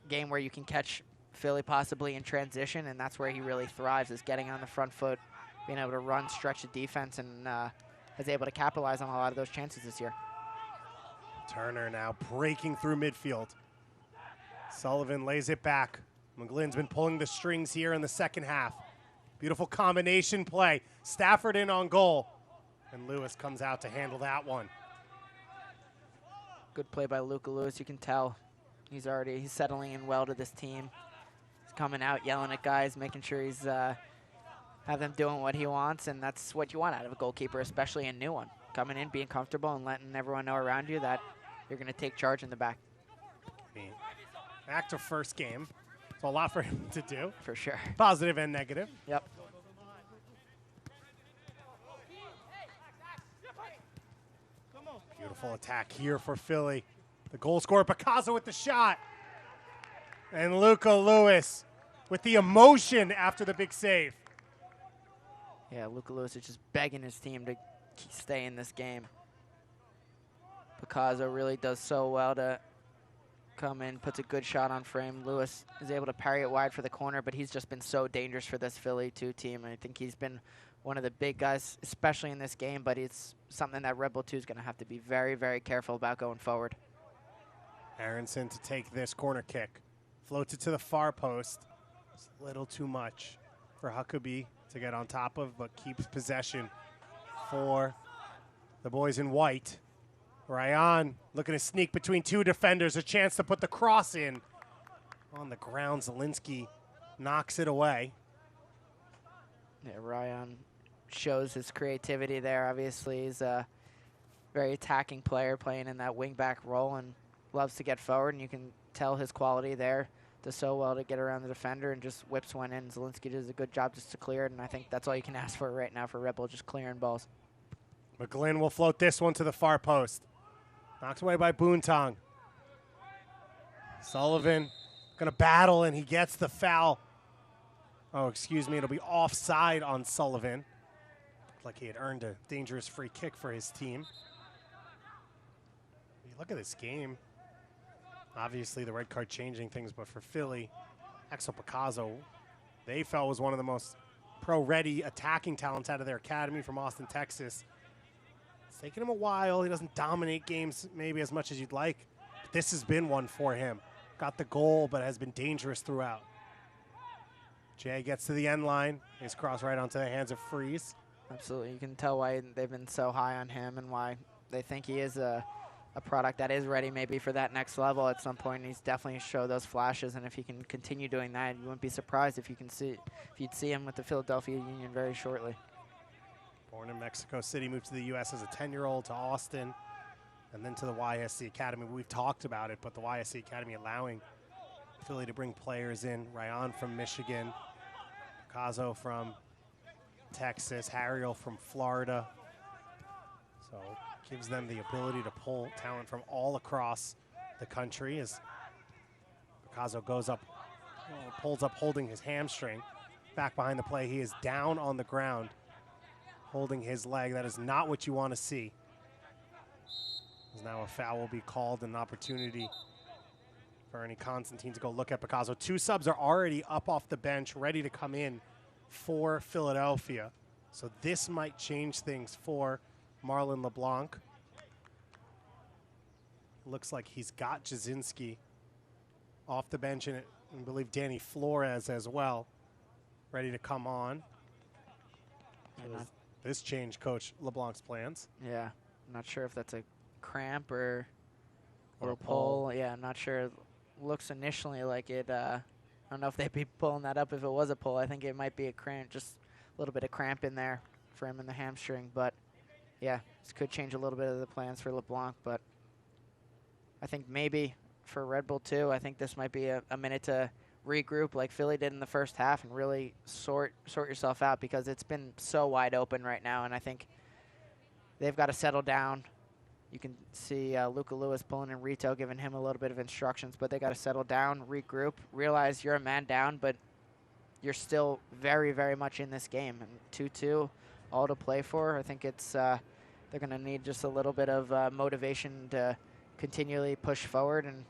game where you can catch Philly possibly in transition, and that's where he really thrives, is getting on the front foot, being able to run, stretch the defense, and is able to capitalize on a lot of those chances this year. Turner now breaking through midfield. Sullivan lays it back. McGlynn's been pulling the strings here in the second half. Beautiful combination play. Stafford in on goal. And Lewis comes out to handle that one. Good play by Luca Lewis. You can tell he's settling in well to this team. He's coming out, yelling at guys, making sure he's have them doing what he wants, and that's what you want out of a goalkeeper, especially a new one. Coming in, being comfortable, and letting everyone know around you that you're going to take charge in the back. Back to first game. So a lot for him to do. For sure. Positive and negative. Yep. Beautiful attack here for Philly. The goal scorer, Picasso with the shot. And Luca Lewis with the emotion after the big save. Yeah, Luca Lewis is just begging his team to stay in this game. Picasso really does so well to come in, puts a good shot on frame. Lewis is able to parry it wide for the corner, but he's just been so dangerous for this Philly 2 team. I think he's been one of the big guys, especially in this game, but it's something that Red Bull 2 is going to have to be very, very careful about going forward. Aronson to take this corner kick. Floats it to the far post. It's a little too much for Huckabee to get on top of, but keeps possession for the boys in white. Ryan looking to sneak between 2 defenders, a chance to put the cross in. On the ground, Zielinski knocks it away. Yeah, Ryan shows his creativity there. Obviously, he's a very attacking player playing in that wing-back role and loves to get forward, and you can tell his quality there. Does so well to get around the defender and just whips one in. Zielinski does a good job just to clear it, and I think that's all you can ask for right now for Red Bull, just clearing balls. McGlynn will float this one to the far post. Knocked away by Boontong. Sullivan going to battle, and he gets the foul. Oh, excuse me. It'll be offside on Sullivan. Looked like he had earned a dangerous free kick for his team. Look at this game. Obviously, the red card changing things, but for Philly, Axel Picasso, they felt was one of the most pro-ready attacking talents out of their academy from Austin, Texas. It's taken him a while. He doesn't dominate games maybe as much as you'd like. But this has been one for him. Got the goal, but has been dangerous throughout. Jay gets to the end line. He's crossed right onto the hands of Freeze. Absolutely. You can tell why they've been so high on him and why they think he is a product that is ready maybe for that next level at some point. He's definitely showed those flashes, and if he can continue doing that, you wouldn't be surprised if you'd see him with the Philadelphia Union very shortly. Born in Mexico City, moved to the U.S. as a 10-year-old to Austin, and then to the YSC Academy. We've talked about it, but the YSC Academy allowing Philly to bring players in. Ryan from Michigan, Picasso from Texas, Harriel from Florida. So gives them the ability to pull talent from all across the country as Picasso goes up, pulls up holding his hamstring. Back behind the play, he is down on the ground holding his leg. That is not what you want to see. As now a foul will be called, an opportunity for Ernie Constantine to go look at Picasso. Two subs are already up off the bench, ready to come in for Philadelphia. So this might change things for Marlon LeBlanc. Looks like he's got Jasinski off the bench, and I believe Danny Flores as well, ready to come on. So this changed Coach LeBlanc's plans. Yeah, I'm not sure if that's a cramp or Or a a pull. pull. Yeah, I'm not sure. It looks initially like it. I don't know if they'd be pulling that up if it was a pull. I think it might be a cramp, just a little bit of cramp in there for him in the hamstring. But yeah, this could change a little bit of the plans for LeBlanc. But I think maybe for Red Bull too, I think this might be a minute to regroup like Philly did in the first half and really sort yourself out, because it's been so wide open right now, and I think they've got to settle down. You can see Luca Lewis pulling in Rito, giving him a little bit of instructions, but they got to settle down, regroup, realize you're a man down, but you're still very, very much in this game. And 2-2, all to play for. I think it's they're going to need just a little bit of motivation to continually push forward and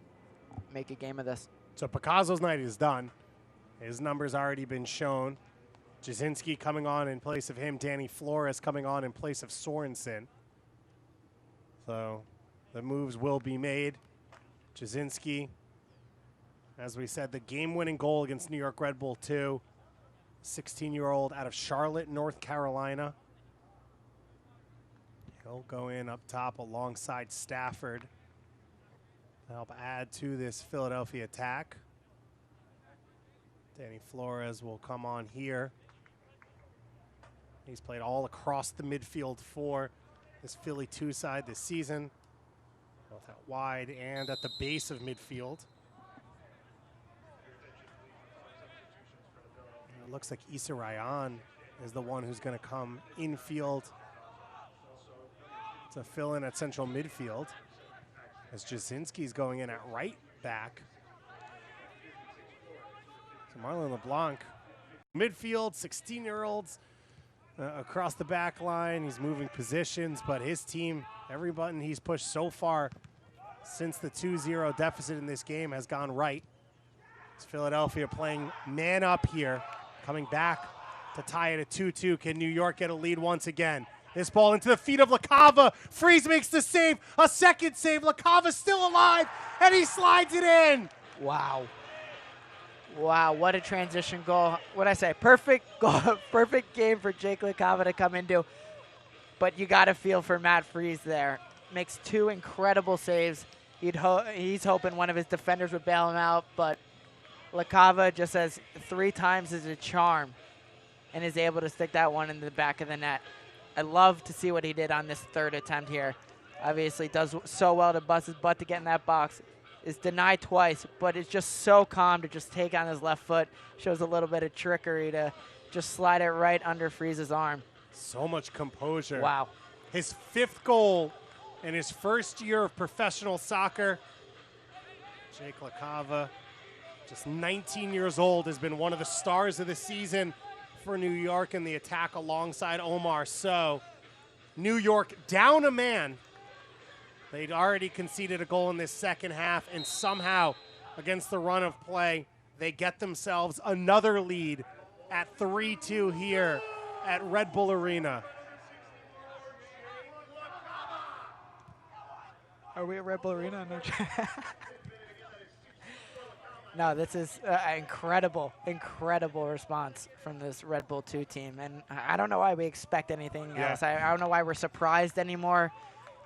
make a game of this. So Picasso's night is done. His number's already been shown. Jasinski coming on in place of him. Danny Flores coming on in place of Sorensen. So the moves will be made. Jasinski, as we said, the game-winning goal against New York Red Bull 2. 16-year-old out of Charlotte, North Carolina. He'll go in up top alongside Stafford to help add to this Philadelphia attack. Danny Flores will come on here. He's played all across the midfield for this Philly 2 side this season, both out wide and at the base of midfield. And it looks like Issa Ryan is the one who's going to come infield to fill in at central midfield, as Jasinski's going in at right back. So Marlon LeBlanc, midfield, 16-year-olds across the back line. He's moving positions, but his team, every button he's pushed so far since the 2-0 deficit in this game has gone right. It's Philadelphia playing man up here, coming back to tie it at 2-2. Can New York get a lead once again? This ball into the feet of LaCava. Freeze makes the save. A second save. LaCava still alive, and he slides it in. Wow. Wow, what a transition goal. What'd I say? Perfect goal, perfect game for Jake LaCava to come into. But you got to feel for Matt Freeze there. Makes two incredible saves. He's hoping one of his defenders would bail him out, but LaCava just says 3 times is a charm and is able to stick that one in the back of the net. I love to see what he did on this third attempt here. Obviously does so well to bust his butt to get in that box. Is denied twice, but it's just so calm to just take on his left foot. Shows a little bit of trickery to just slide it right under Freeze's arm. So much composure. Wow. His 5th goal in his first year of professional soccer. Jake LaCava just 19 years old, has been one of the stars of the season for New York in the attack alongside Omar Sow. New York down a man. They'd already conceded a goal in this second half, and somehow, against the run of play, they get themselves another lead at 3-2 here at Red Bull Arena. Are we at Red Bull Arena? No, this is an incredible response from this Red Bull 2 team. And I don't know why we expect anything else. I don't know why we're surprised anymore.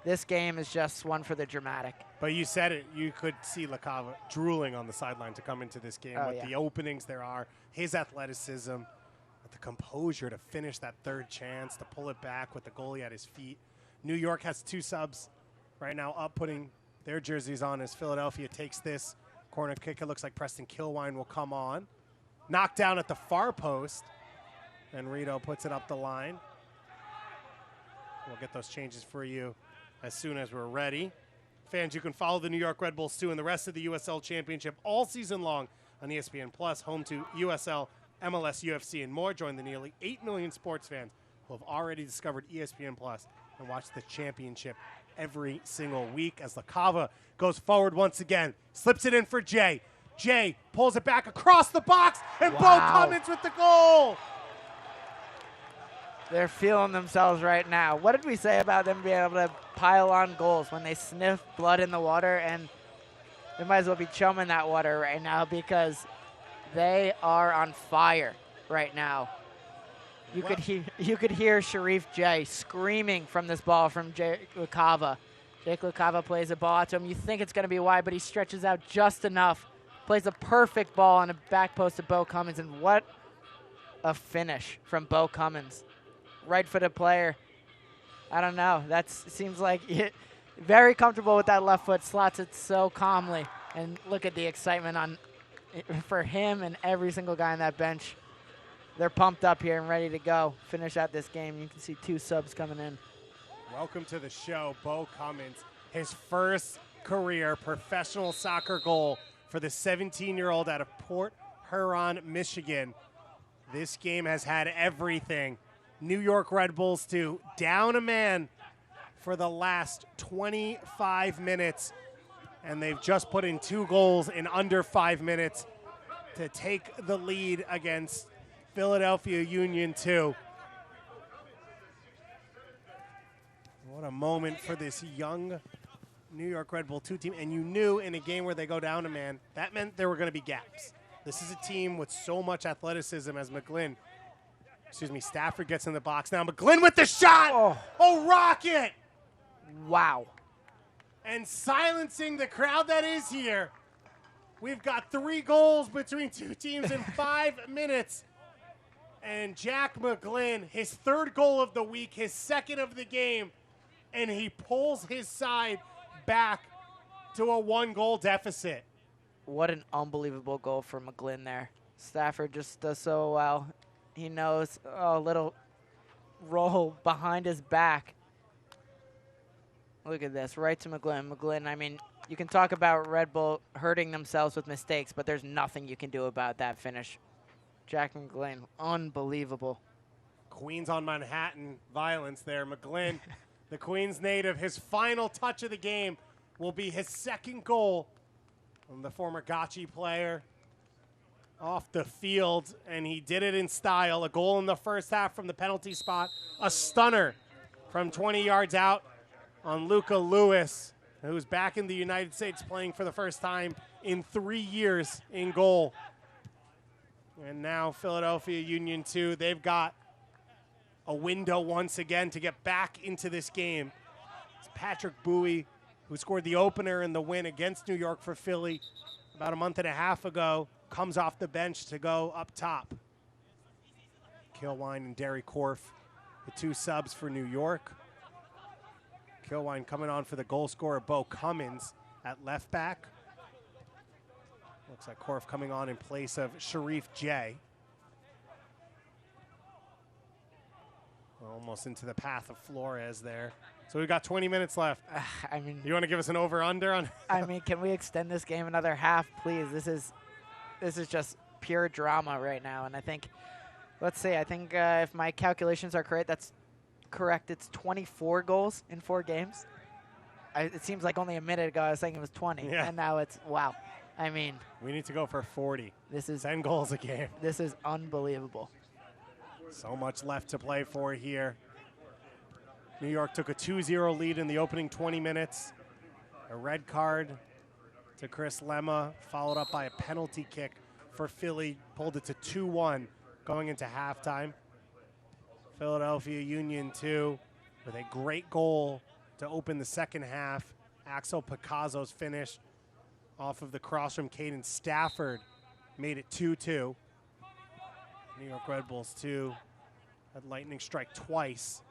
This game is just one for the dramatic. But you said it. You could see LaCava drooling on the sideline to come into this game with the openings there are, his athleticism, with the composure to finish that third chance, to pull it back with the goalie at his feet. New York has 2 subs right now up, putting their jerseys on as Philadelphia takes this corner kick. It looks like Preston Kilwine will come on. Knocked down at the far post, and Rito puts it up the line. We'll get those changes for you as soon as we're ready. Fans, you can follow the New York Red Bulls 2 and the rest of the USL Championship all season long on ESPN Plus, home to USL, MLS, UFC, and more. Join the nearly 8 million sports fans who have already discovered ESPN Plus and watch the championship every single week as LaCava goes forward once again, slips it in for Jay. Jay pulls it back across the box, and Bo Cummins with the goal. They're feeling themselves right now. What did we say about them being able to pile on goals when they sniff blood in the water? And they might as well be chumming that water right now because they are on fire right now. You could hear Sharif J screaming from this ball from Jake LaCava. Jake LaCava plays a ball out to him. You think it's going to be wide, but he stretches out just enough. Plays a perfect ball on a back post to Bo Cummins, and what a finish from Bo Cummins. Right-footed player. I don't know. That seems like very comfortable with that left foot. Slots it so calmly. And look at the excitement for him and every single guy on that bench. They're pumped up here and ready to go. Finish out this game. You can see 2 subs coming in. Welcome to the show, Bo Cummins. His first career professional soccer goal for the 17-year-old out of Port Huron, Michigan. This game has had everything. New York Red Bulls 2 down a man for the last 25 minutes, and they've just put in 2 goals in under 5 minutes to take the lead against Philadelphia Union 2. What a moment for this young New York Red Bull 2 team. And you knew in a game where they go down a man, that meant there were going to be gaps. This is a team with so much athleticism as Stafford gets in the box. Now McGlynn with the shot. Oh, rocket. Wow. And silencing the crowd that is here. We've got 3 goals between 2 teams in 5 minutes. And Jack McGlynn, his 3rd goal of the week, his 2nd of the game, and he pulls his side back to a 1-goal deficit. What an unbelievable goal for McGlynn there. Stafford just does so well. He knows a little roll behind his back. Look at this, right to McGlynn. McGlynn, I mean, you can talk about Red Bull hurting themselves with mistakes, but there's nothing you can do about that finish. Jack McGlynn, unbelievable. Queens on Manhattan violence there. McGlynn, the Queens native, his final touch of the game will be his 2nd goal from the former Gotchi player off the field, and he did it in style. A goal in the first half from the penalty spot. A stunner from 20 yards out on Luca Lewis, who's back in the United States playing for the first time in 3 years in goal. And now Philadelphia Union 2, they've got a window once again to get back into this game. It's Patrick Bowie, who scored the opener in the win against New York for Philly about a month and a half ago, comes off the bench to go up top. Kilwine and Derry Korf, the 2 subs for New York. Kilwine coming on for the goal scorer, Bo Cummins, at left back. Looks like Korf coming on in place of Sharif J. Almost into the path of Flores there. So we've got 20 minutes left. I mean, you want to give us an over-under on? I mean, can we extend this game another half, please? This is this is just pure drama right now. And I think, let's see, I think if my calculations are correct, it's 24 goals in 4 games. It seems like only a minute ago I was saying it was 20, and now it's, wow. I mean, we need to go for 40. This is 10 goals a game. This is unbelievable. So much left to play for here. New York took a 2-0 lead in the opening 20 minutes. A red card to Chris Lemma, followed up by a penalty kick for Philly, pulled it to 2-1 going into halftime. Philadelphia Union 2 with a great goal to open the second half. Axel Picasso's finish off of the cross from Caden Stafford made it 2-2. New York Red Bulls 2 had lightning strike twice.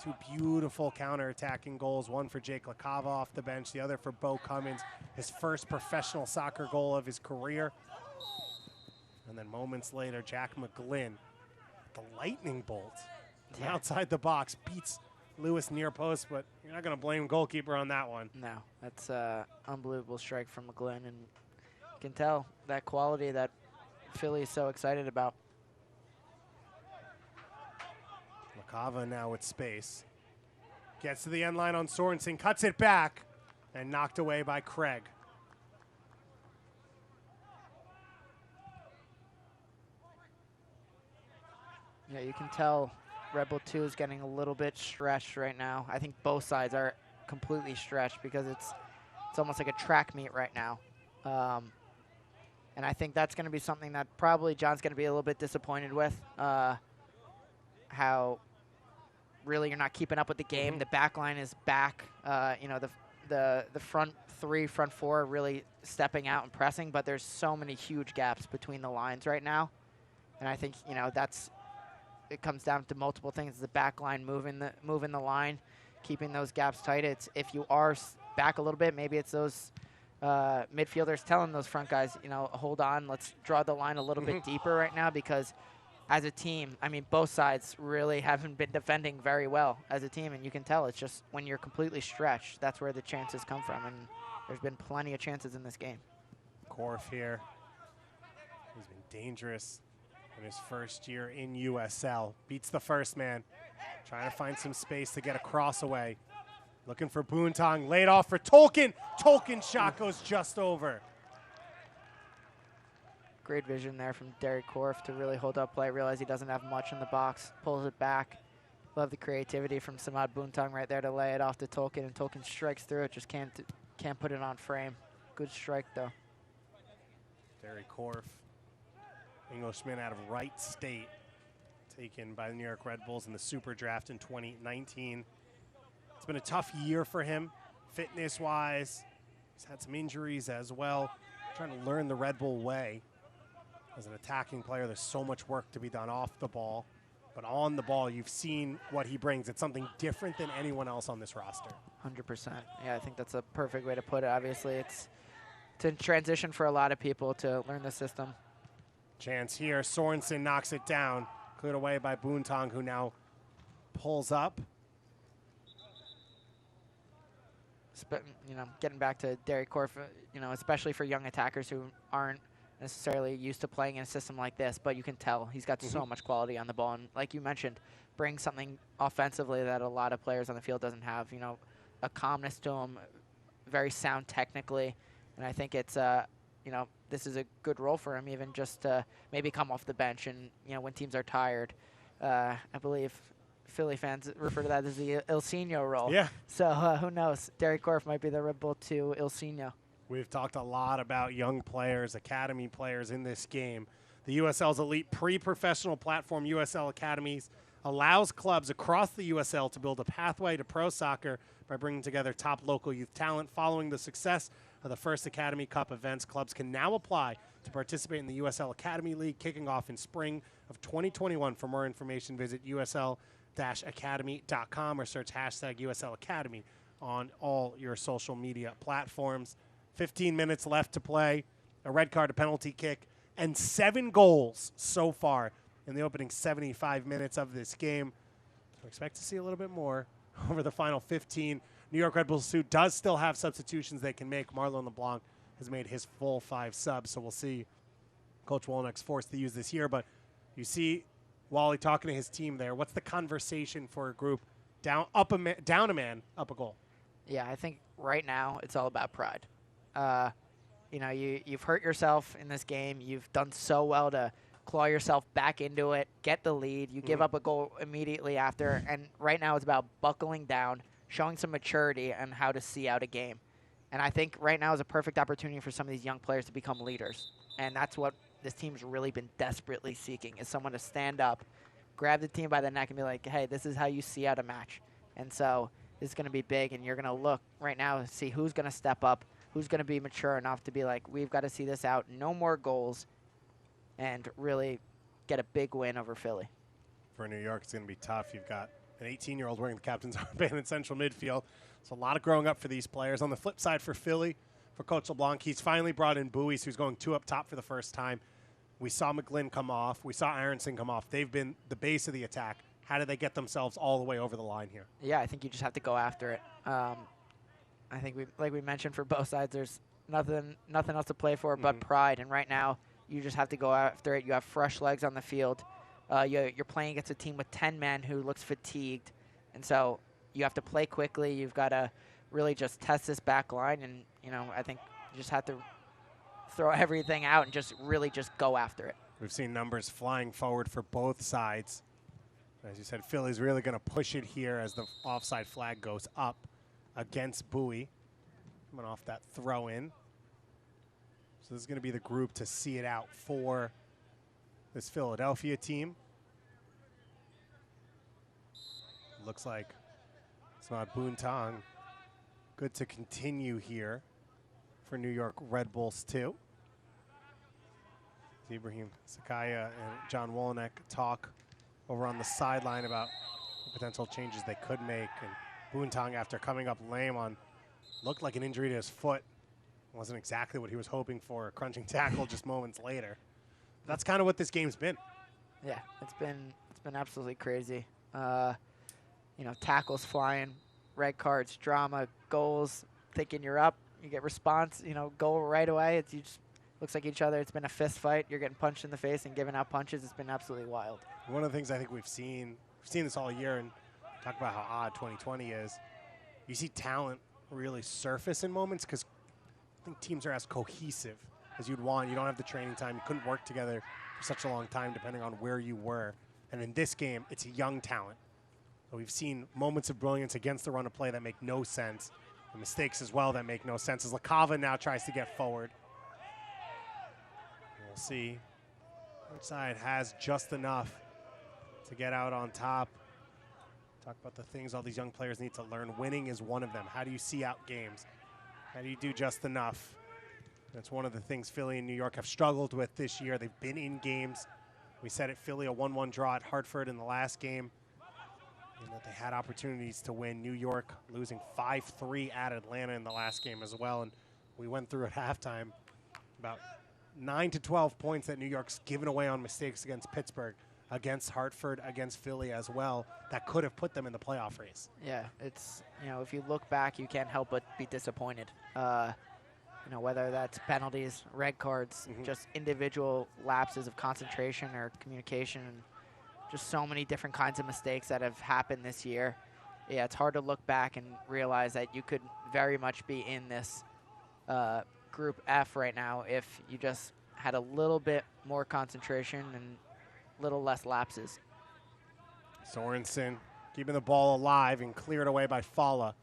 2 beautiful counter-attacking goals, one for Jake LaCava off the bench, the other for Bo Cummins, his first professional soccer goal of his career. And then moments later, Jack McGlynn, the lightning bolt from outside the box, beats Lewis near post, but you're not going to blame goalkeeper on that one. No, that's an unbelievable strike from McGlynn, and you can tell that quality that Philly is so excited about. LaCava now with space. Gets to the end line on Sorensen, cuts it back, and knocked away by Craig. Yeah, you can tell Red Bull 2 is getting a little bit stretched right now. I think both sides are completely stretched because it's almost like a track meet right now. And I think that's going to be something that probably John's going to be a little bit disappointed with, how really you're not keeping up with the game. The back line is back. You know, the front 3, front 4 are really stepping out and pressing, but there's so many huge gaps between the lines right now. And I think, you know, it comes down to multiple things. The back line moving the line, keeping those gaps tight. It's if you are back a little bit, maybe it's those midfielders telling those front guys, you know, hold on, let's draw the line a little bit deeper right now, because as a team, I mean, both sides really haven't been defending very well as a team, and you can tell it's just when you're completely stretched, that's where the chances come from, and there's been plenty of chances in this game. Korf here, he's been dangerous in his first year in USL. Beats the first man, trying to find some space to get a cross away. Looking for Boontong, laid off for Tolkien. Tolkien shot goes just over. Great vision there from Derek Korf to really hold up play. Realize he doesn't have much in the box, pulls it back. Love the creativity from Samad Boontong right there to lay it off to Tolkien, and Tolkien strikes through it, just can't put it on frame. Good strike though. Derek Korf, Englishman out of Wright State, taken by the New York Red Bulls in the Super Draft in 2019. It's been a tough year for him, fitness-wise. He's had some injuries as well. Trying to learn the Red Bull way. As an attacking player, there's so much work to be done off the ball. But on the ball, you've seen what he brings. It's something different than anyone else on this roster. 100%. Yeah, I think that's a perfect way to put it. Obviously, it's a transition for a lot of people to learn the system. Chance here. Sorensen knocks it down. Cleared away by Boontong, who now pulls up. You know, getting back to Derek Korf, you know, especially for young attackers who aren't necessarily used to playing in a system like this, but you can tell he's got so much quality on the ball. And like you mentioned, brings something offensively that a lot of players on the field doesn't have. You know, a calmness to him, very sound technically. And I think it's, you know, this is a good role for him, even just to maybe come off the bench and, you know, when teams are tired. I believe Philly fans refer to that as the Il Signo role. Yeah. So who knows? Derek Korf might be the Red Bull 2 Il Signo. We've talked a lot about young players, academy players in this game. The USL's elite pre-professional platform, USL Academies, allows clubs across the USL to build a pathway to pro soccer by bringing together top local youth talent. Following the success of the first Academy Cup events, clubs can now apply to participate in the USL Academy League, kicking off in spring of 2021. For more information, visit USL-Academy.com or search hashtag USL Academy on all your social media platforms. 15 minutes left to play, a red card, a penalty kick, and 7 goals so far in the opening 75 minutes of this game. So expect to see a little bit more over the final 15. New York Red Bulls 2 does still have substitutions they can make. Marlon LeBlanc has made his full 5 subs, so we'll see Coach Wolnick's forced to use this year. But you see Wally talking to his team there. What's the conversation for a group down a man, up a goal? Yeah, I think right now it's all about pride. You know, you've hurt yourself in this game. You've done so well to claw yourself back into it, get the lead. You give up a goal immediately after. And right now it's about buckling down, showing some maturity and how to see out a game. And I think right now is a perfect opportunity for some of these young players to become leaders. And that's what this team's really been desperately seeking, is someone to stand up, grab the team by the neck and be like, hey, this is how you see out a match. And so this is going to be big, and you're going to look right now to see who's going to step up, who's going to be mature enough to be like, we've got to see this out, no more goals, and really get a big win over Philly. For New York, it's going to be tough. You've got an 18-year-old wearing the captain's armband in central midfield. It's a lot of growing up for these players. On the flip side for Philly, for Coach LeBlanc, he's finally brought in Buies, who's going 2 up top for the first time. We saw McGlynn come off. We saw Aronson come off. They've been the base of the attack. How do they get themselves all the way over the line here? Yeah, I think you just have to go after it. I think, like we mentioned, for both sides, there's nothing else to play for but pride. And right now, you just have to go after it. You have fresh legs on the field. You're playing against a team with 10 men who looks fatigued. And so you have to play quickly. You've got to really just test this back line. And, you know, I think you just have to throw everything out and just really just go after it. We've seen numbers flying forward for both sides. As you said, Philly's really going to push it here as the offside flag goes up against Bowie. Coming off that throw in. So this is going to be the group to see it out for this Philadelphia team. Looks like it's not Boontang. Good to continue here for New York Red Bulls too. Ibrahim Sakaya and John Wolnick talk over on the sideline about the potential changes they could make. And Boontang, after coming up lame on, looked like an injury to his foot. Wasn't exactly what he was hoping for. A crunching tackle just moments later. That's kind of what this game's been. Yeah, it's been absolutely crazy. You know, tackles flying, red cards, drama, goals, thinking you're up, you get response, you know, goal right away. It's you just looks like each other. It's been a fist fight. You're getting punched in the face and giving out punches. It's been absolutely wild. One of the things I think we've seen this all year, and talk about how odd 2020 is. You see talent really surface in moments because I think teams are as cohesive as you'd want. You don't have the training time. You couldn't work together for such a long time depending on where you were. And in this game, it's a young talent. So we've seen moments of brilliance against the run of play that make no sense, and mistakes as well that make no sense as LaCava now tries to get forward. We'll see which side has just enough to get out on top. Talk about the things all these young players need to learn. Winning is one of them. How do you see out games? How do you do just enough? That's one of the things Philly and New York have struggled with this year. They've been in games. We said it, Philly a 1-1 draw at Hartford in the last game. And that they had opportunities to win. New York losing 5-3 at Atlanta in the last game as well. And we went through at halftime about 9 to 12 points that New York's given away on mistakes against Pittsburgh, against Hartford, against Philly as well, that could have put them in the playoff race. Yeah, it's, you know, if you look back, you can't help but be disappointed. You know, whether that's penalties, red cards, just individual lapses of concentration or communication, just so many different kinds of mistakes that have happened this year. Yeah, it's hard to look back and realize that you could very much be in this Group F right now if you just had a little bit more concentration and a little less lapses. Sorensen keeping the ball alive and cleared away by Fala.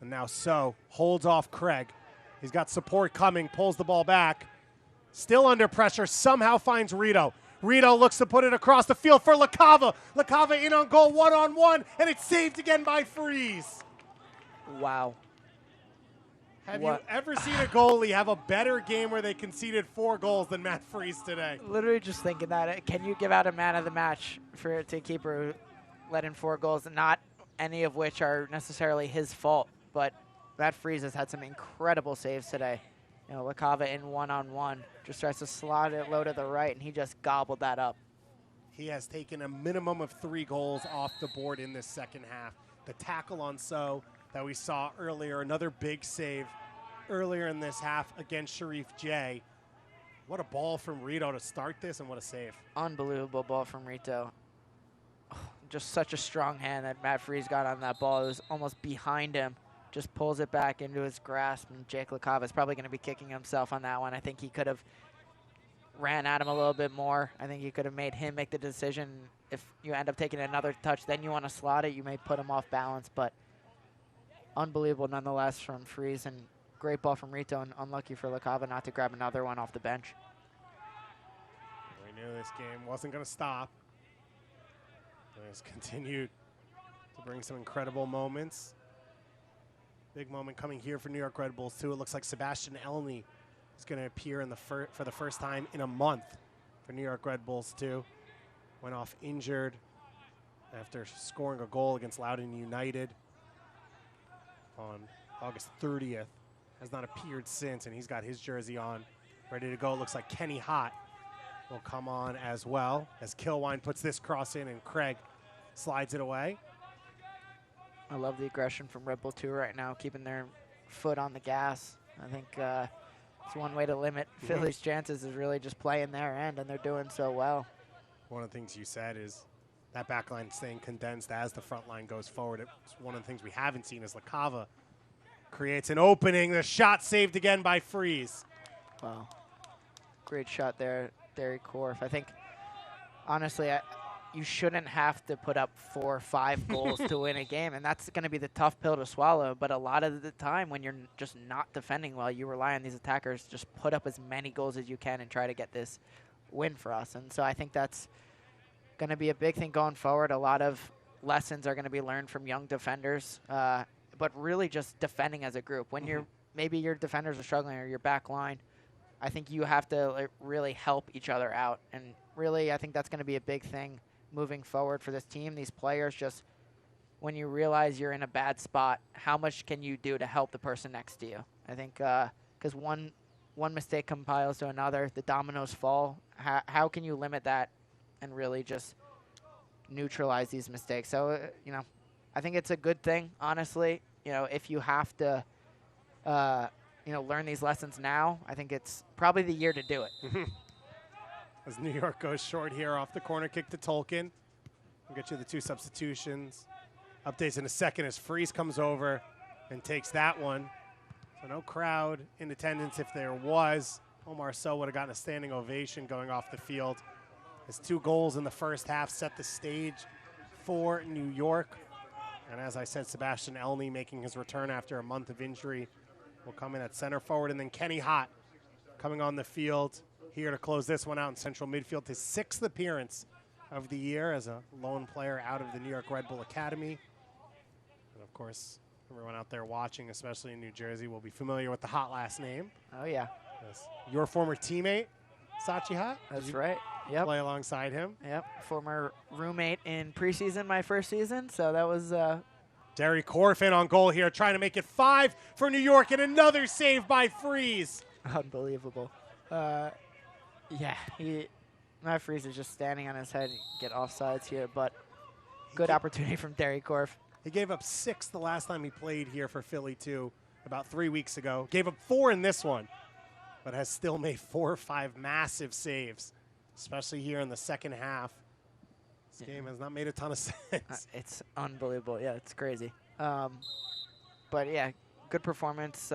And now So holds off Craig. He's got support coming, pulls the ball back. Still under pressure, somehow finds Rito. Rito looks to put it across the field for LaCava. LaCava in on goal, one-on-one, and it's saved again by Freeze. Wow. Have you ever seen a goalie have a better game where they conceded 4 goals than Matt Freeze today? Literally just thinking that. Can you give out a man of the match to keeper who let in 4 goals, not any of which are necessarily his fault, but Matt Freeze has had some incredible saves today. You know, LaCava in one-on-one, just tries to slot it low to the right, and he just gobbled that up. He has taken a minimum of 3 goals off the board in this second half. The tackle on So that we saw earlier, another big save earlier in this half against Sharif J. What a ball from Rito to start this, and what a save. Unbelievable ball from Rito. Just such a strong hand that Matt Freese got on that ball. It was almost behind him. Just pulls it back into his grasp, and Jake LaCava is probably going to be kicking himself on that one. I think he could have ran at him a little bit more. I think you could have made him make the decision. If you end up taking another touch, then you want to slot it. You may put him off balance, but unbelievable nonetheless from Freese, and great ball from Rito, and unlucky for LaCava not to grab another one off the bench. We knew this game wasn't going to stop. It's continued to bring some incredible moments. Big moment coming here for New York Red Bulls, too. It looks like Sebastian Elney is going to appear in the for the first time in a month for New York Red Bulls, too. Went off injured after scoring a goal against Loudoun United on August 30th. Has not appeared since, and he's got his jersey on, ready to go. It looks like Kenny Hott will come on as well, as Kilwine puts this cross in, and Craig slides it away. I love the aggression from Red Bull 2 right now, keeping their foot on the gas. I think it's one way to limit Philly's chances is really just playing their end, and they're doing so well. One of the things you said is that back line staying condensed as the front line goes forward. It's one of the things we haven't seen is LaCava creates an opening. The shot saved again by Freese. Wow. Great shot there, Derry Korf. I think, honestly, you shouldn't have to put up 4 or 5 goals to win a game, and that's going to be the tough pill to swallow. But a lot of the time when you're just not defending well, you rely on these attackers. Just put up as many goals as you can and try to get this win for us. And so I think that's going to be a big thing going forward. A lot of lessons are going to be learned from young defenders, but really just defending as a group. When you're maybe your defenders are struggling or your back line, I think you have to really help each other out. And really, I think that's going to be a big thing moving forward for this team. These players, just when you realize you're in a bad spot, how much can you do to help the person next to you? I think because one mistake compiles to another, the dominoes fall. How can you limit that and really just neutralize these mistakes? So, I think it's a good thing, honestly. If you have to, learn these lessons now, I think it's probably the year to do it. As New York goes short here off the corner kick to Tolkien. We'll get you the 2 substitutions. Updates in a second as Freese comes over and takes that one. So no crowd in attendance. If there was, Omar Sow would have gotten a standing ovation going off the field. His 2 goals in the first half set the stage for New York. And as I said, Sebastian Elney making his return after a month of injury will come in at center forward. And then Kenny Hott coming on the field here to close this one out in central midfield. His 6th appearance of the year as a lone player out of the New York Red Bull Academy. And of course, everyone out there watching, especially in New Jersey, will be familiar with the Hott last name. Oh, yeah. Yes. Your former teammate, Sachi Hott? That's right. Yep. Play alongside him. Yep. Former roommate in preseason, my first season. So that was... Derry Korf in on goal here, trying to make it 5 for New York, and another save by Freese. Unbelievable. Yeah, Matt Freese is just standing on his head and get offsides here, but good opportunity from Derry Korf. He gave up 6 the last time he played here for Philly, too, about 3 weeks ago. Gave up 4 in this one, but has still made 4 or 5 massive saves, especially here in the second half. This game has not made a ton of sense. It's unbelievable. Yeah, it's crazy. But, yeah, good performance.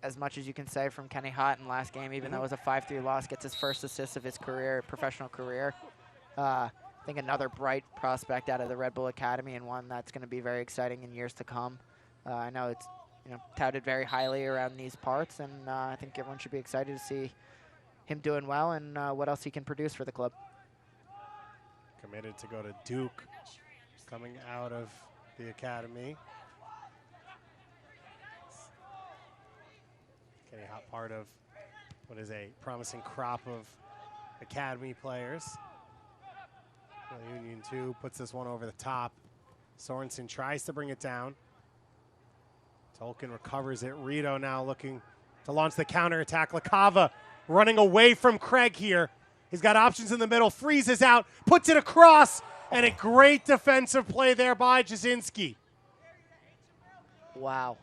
As much as you can say from Kenny Hott in last game, even though it was a 5-3 loss, gets his first assist of his career, professional career. I think another bright prospect out of the Red Bull Academy, and one that's going to be very exciting in years to come. I know it's touted very highly around these parts, and I think everyone should be excited to see him doing well and what else he can produce for the club. Committed to go to Duke, coming out of the academy. Kenny Hott, part of what is a promising crop of academy players. Union 2 puts this one over the top. Sorensen tries to bring it down. Tolkien recovers it. Rito now looking to launch the counterattack. LaCava running away from Craig here. He's got options in the middle. Freezes out, puts it across, and a great defensive play there by Jasinski. Wow.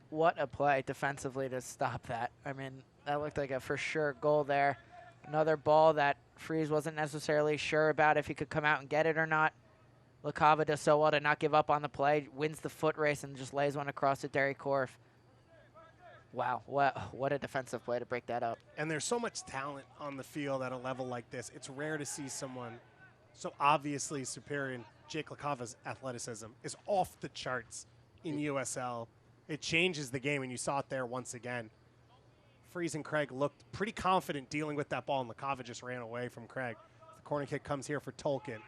what a play defensively to stop that. I mean, that looked like a for sure goal there. Another ball that Freeze wasn't necessarily sure about if he could come out and get it or not. LaCava does so well to not give up on the play, wins the foot race, and just lays one across to Derry Korf. Wow, what a defensive play to break that up. And there's so much talent on the field at a level like this. It's rare to see someone so obviously superior. And Jake LaCava's athleticism is off the charts in USL. It changes the game, and you saw it there once again. Freeze and Craig looked pretty confident dealing with that ball, and LaCava just ran away from Craig. The corner kick comes here for Tolkien.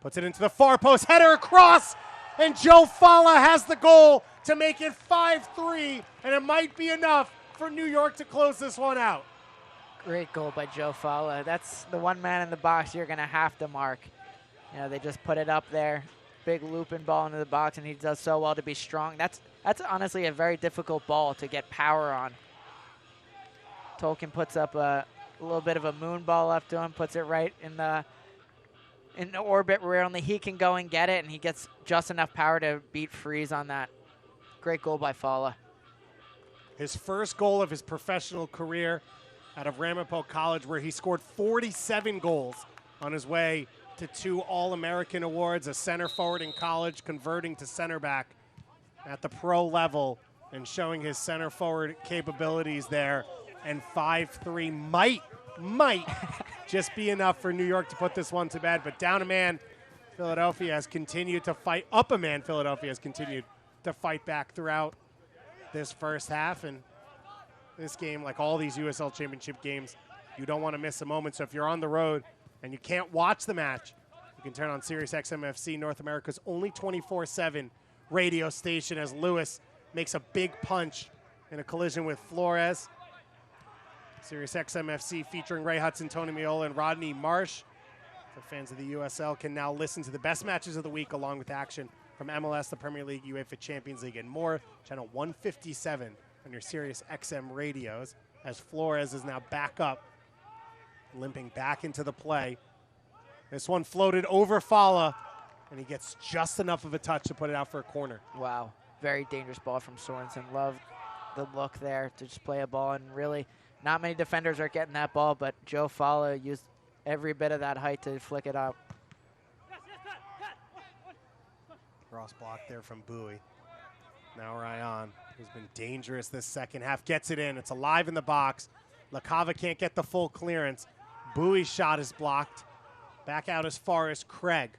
Puts it into the far post, header across, and Joe Fala has the goal to make it 5-3, and it might be enough for New York to close this one out. Great goal by Joe Fala. That's the one man in the box you're going to have to mark. You know, they just put it up there, big looping ball into the box, and he does so well to be strong. That's honestly a very difficult ball to get power on. Tolkien puts up a little bit of a moon ball up to him, puts it right in the orbit where only he can go and get it, and he gets just enough power to beat Freeze on that. Great goal by Fala. His first goal of his professional career out of Ramapo College, where he scored 47 goals on his way to 2 All-American awards, a center forward in college, converting to center back at the pro level and showing his center forward capabilities there. And 5-3 might just be enough for New York to put this one to bed. But down a man, Philadelphia has continued to fight. Up a man, Philadelphia has continued to fight back throughout this first half. And this game, like all these USL Championship games, you don't want to miss a moment. So if you're on the road and you can't watch the match, you can turn on Sirius XMFC, North America's only 24/7 radio station, as Lewis makes a big punch in a collision with Flores. Sirius XMFC featuring Ray Hudson, Tony Miola, and Rodney Marsh. So fans of the USL can now listen to the best matches of the week along with action from MLS, the Premier League, UEFA Champions League, and more. Channel 157 on your Sirius XM radios, as Flores is now back up, limping back into the play. This one floated over Fala, and he gets just enough of a touch to put it out for a corner. Wow, very dangerous ball from Sorensen. Love the look there to just play a ball, and really not many defenders are getting that ball, but Joe Fala used every bit of that height to flick it up. Cross block there from Bowie. Now Ryan, who's been dangerous this second half, gets it in. It's alive in the box. LaCava can't get the full clearance. Bowie's shot is blocked. Back out as far as Craig.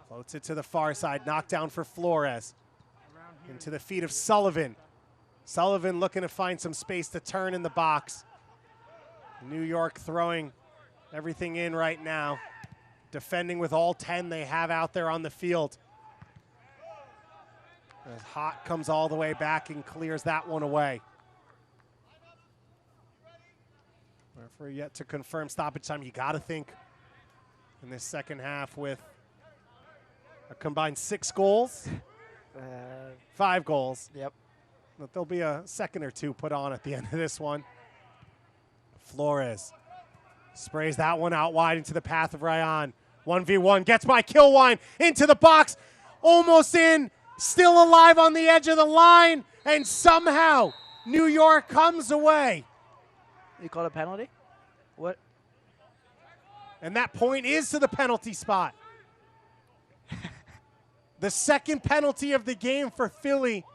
Floats it to the far side. Knockdown for Flores. Into the feet of Sullivan. Sullivan looking to find some space to turn in the box. New York throwing everything in right now. Defending with all 10 they have out there on the field. As Hott comes all the way back and clears that one away. Referee yet to confirm stoppage time. You got to think in this second half with a combined 6 goals, 5 goals. Yep. That there'll be a second or two put on at the end of this one. Flores sprays that one out wide into the path of Ryan. 1v1, gets by Kilwine into the box, almost in, still alive on the edge of the line, and somehow New York comes away. You called a penalty? What? And that point is to the penalty spot. The second penalty of the game for Philly.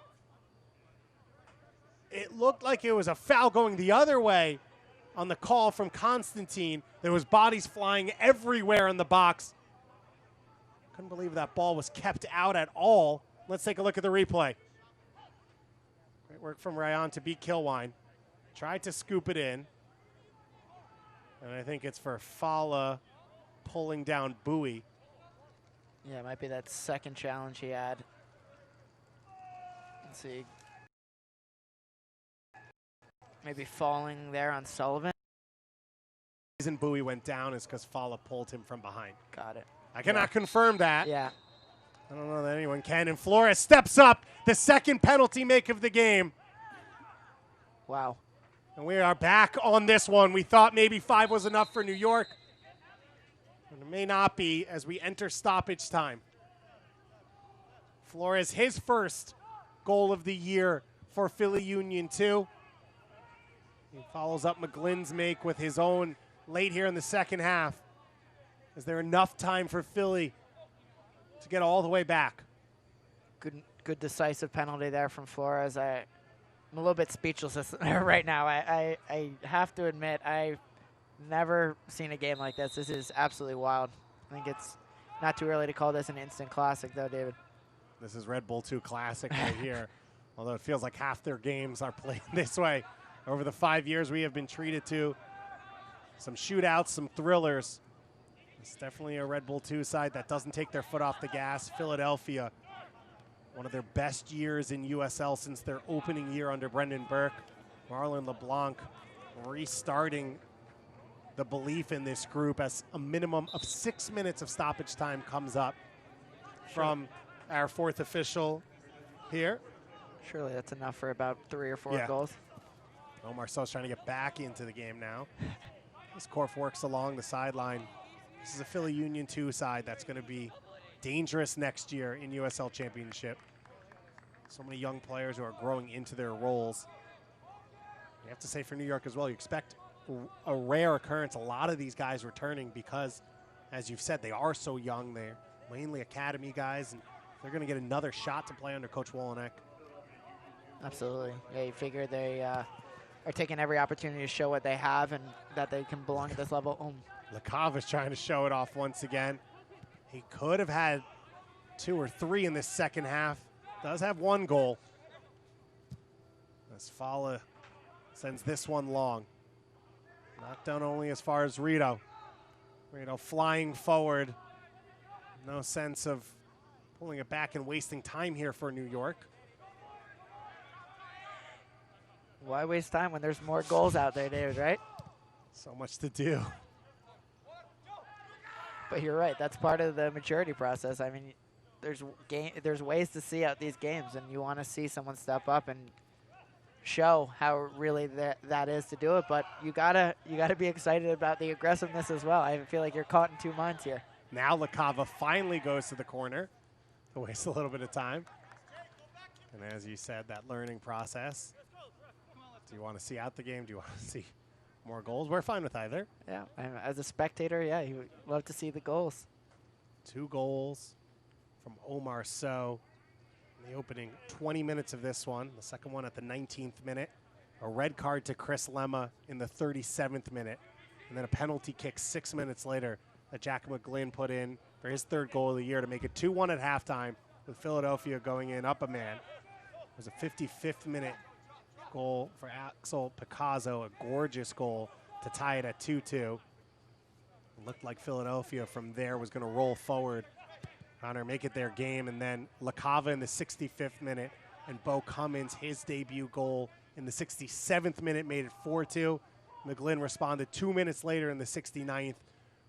It looked like it was a foul going the other way on the call from Constantine. There was bodies flying everywhere in the box. Couldn't believe that ball was kept out at all. Let's take a look at the replay. Great work from Ryan to beat Kilwine. Tried to scoop it in. And I think it's for Fala pulling down Bowie. Yeah, it might be that second challenge he had. Let's see. Maybe falling there on Sullivan. The reason Bowie went down is because Fala pulled him from behind. Got it. I cannot confirm that. Yeah. I don't know that anyone can. And Flores steps up, the second penalty make of the game. Wow. And we are back on this one. We thought maybe 5 was enough for New York. And it may not be as we enter stoppage time. Flores, his first goal of the year for Philly Union 2. He follows up McGlynn's make with his own late here in the second half. Is there enough time for Philly to get all the way back? Good decisive penalty there from Flores. I'm a little bit speechless right now. I have to admit, I've never seen a game like this. This is absolutely wild. I think it's not too early to call this an instant classic, though, David. This is Red Bull 2 Classic right here. Although it feels like half their games are played this way. Over the 5 years we have been treated to some shootouts, some thrillers. It's definitely a Red Bull 2 side that doesn't take their foot off the gas. Philadelphia, one of their best years in USL since their opening year under Brendan Burke. Marlon LeBlanc restarting the belief in this group as a minimum of 6 minutes of stoppage time comes up from our fourth official here. Surely that's enough for about 3 or 4 goals. Omar So's trying to get back into the game now. This Korf works along the sideline. This is a Philly Union 2 side that's going to be dangerous next year in USL Championship. So many young players who are growing into their roles. You have to say for New York as well, you expect a rare occurrence. A lot of these guys returning because, as you've said, they are so young. They're mainly academy guys, and they're going to get another shot to play under Coach Wolonek. Absolutely. Yeah, you figure they are taking every opportunity to show what they have and that they can belong at this level. LaCava's trying to show it off once again. He could have had 2 or 3 in this second half. Does have 1 goal. As Fala sends this one long. Knocked down only as far as Rito. Rito flying forward. No sense of pulling it back and wasting time here for New York. Why waste time when there's more goals out there, David, right? So much to do. But you're right. That's part of the maturity process. I mean, there's ways to see out these games, and you want to see someone step up and show how really that is to do it. But you gotta be excited about the aggressiveness as well. I feel like you're caught in 2 minds here. Now LaCava finally goes to the corner to waste a little bit of time. And as you said, that learning process. Do you want to see out the game? Do you want to see more goals? We're fine with either. Yeah, and as a spectator, yeah, you would love to see the goals. 2 goals from Omar So in the opening 20 minutes of this one. The second one at the 19th minute. A red card to Chris Lemma in the 37th minute. And then a penalty kick 6 minutes later that Jack McGlynn put in for his 3rd goal of the year to make it 2-1 at halftime with Philadelphia going in up a man. It was a 55th minute goal for Axel Picasso, a gorgeous goal to tie it at 2-2. It looked like Philadelphia from there was going to roll forward, make it their game, and then LaCava in the 65th minute and Bo Cummins, his debut goal in the 67th minute made it 4-2. McGlynn responded 2 minutes later in the 69th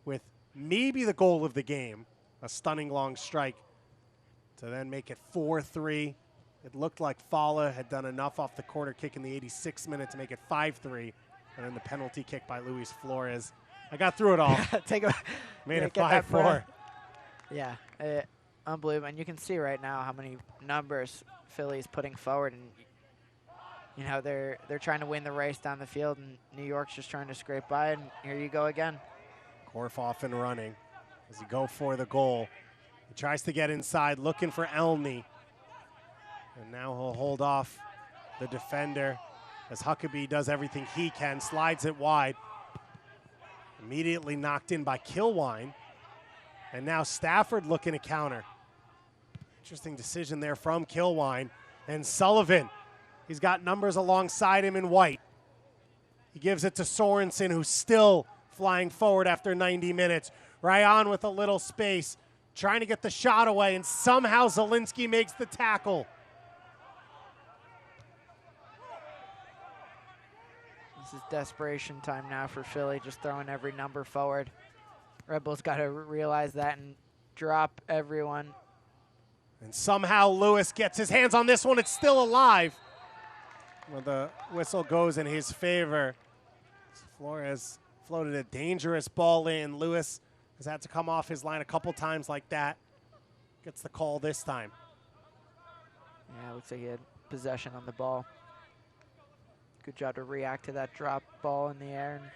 with maybe the goal of the game, a stunning long strike to then make it 4-3. It looked like Fala had done enough off the corner kick in the 86th minute to make it 5-3. And then the penalty kick by Luis Flores. I got through it all. Made it 5-4. Yeah, unbelievable. And you can see right now how many numbers Philly's putting forward. And, you know, they're trying to win the race down the field, and New York's just trying to scrape by. And here you go again. Korf off and running as he go for the goal. He tries to get inside, looking for Elney. And now he'll hold off the defender as Huckabee does everything he can, slides it wide. Immediately knocked in by Kilwine. And now Stafford looking to counter. Interesting decision there from Kilwine. And Sullivan, he's got numbers alongside him in white. He gives it to Sorensen, who's still flying forward after 90 minutes. Ryan with a little space, trying to get the shot away, and somehow Zielinski makes the tackle. This is desperation time now for Philly, just throwing every number forward. Red Bull's got to realize that and drop everyone. And somehow Lewis gets his hands on this one. It's still alive. Well, the whistle goes in his favor. Flores floated a dangerous ball in. Lewis has had to come off his line a couple times like that. Gets the call this time. Yeah, looks like he had possession on the ball. Good job to react to that drop ball in the air. And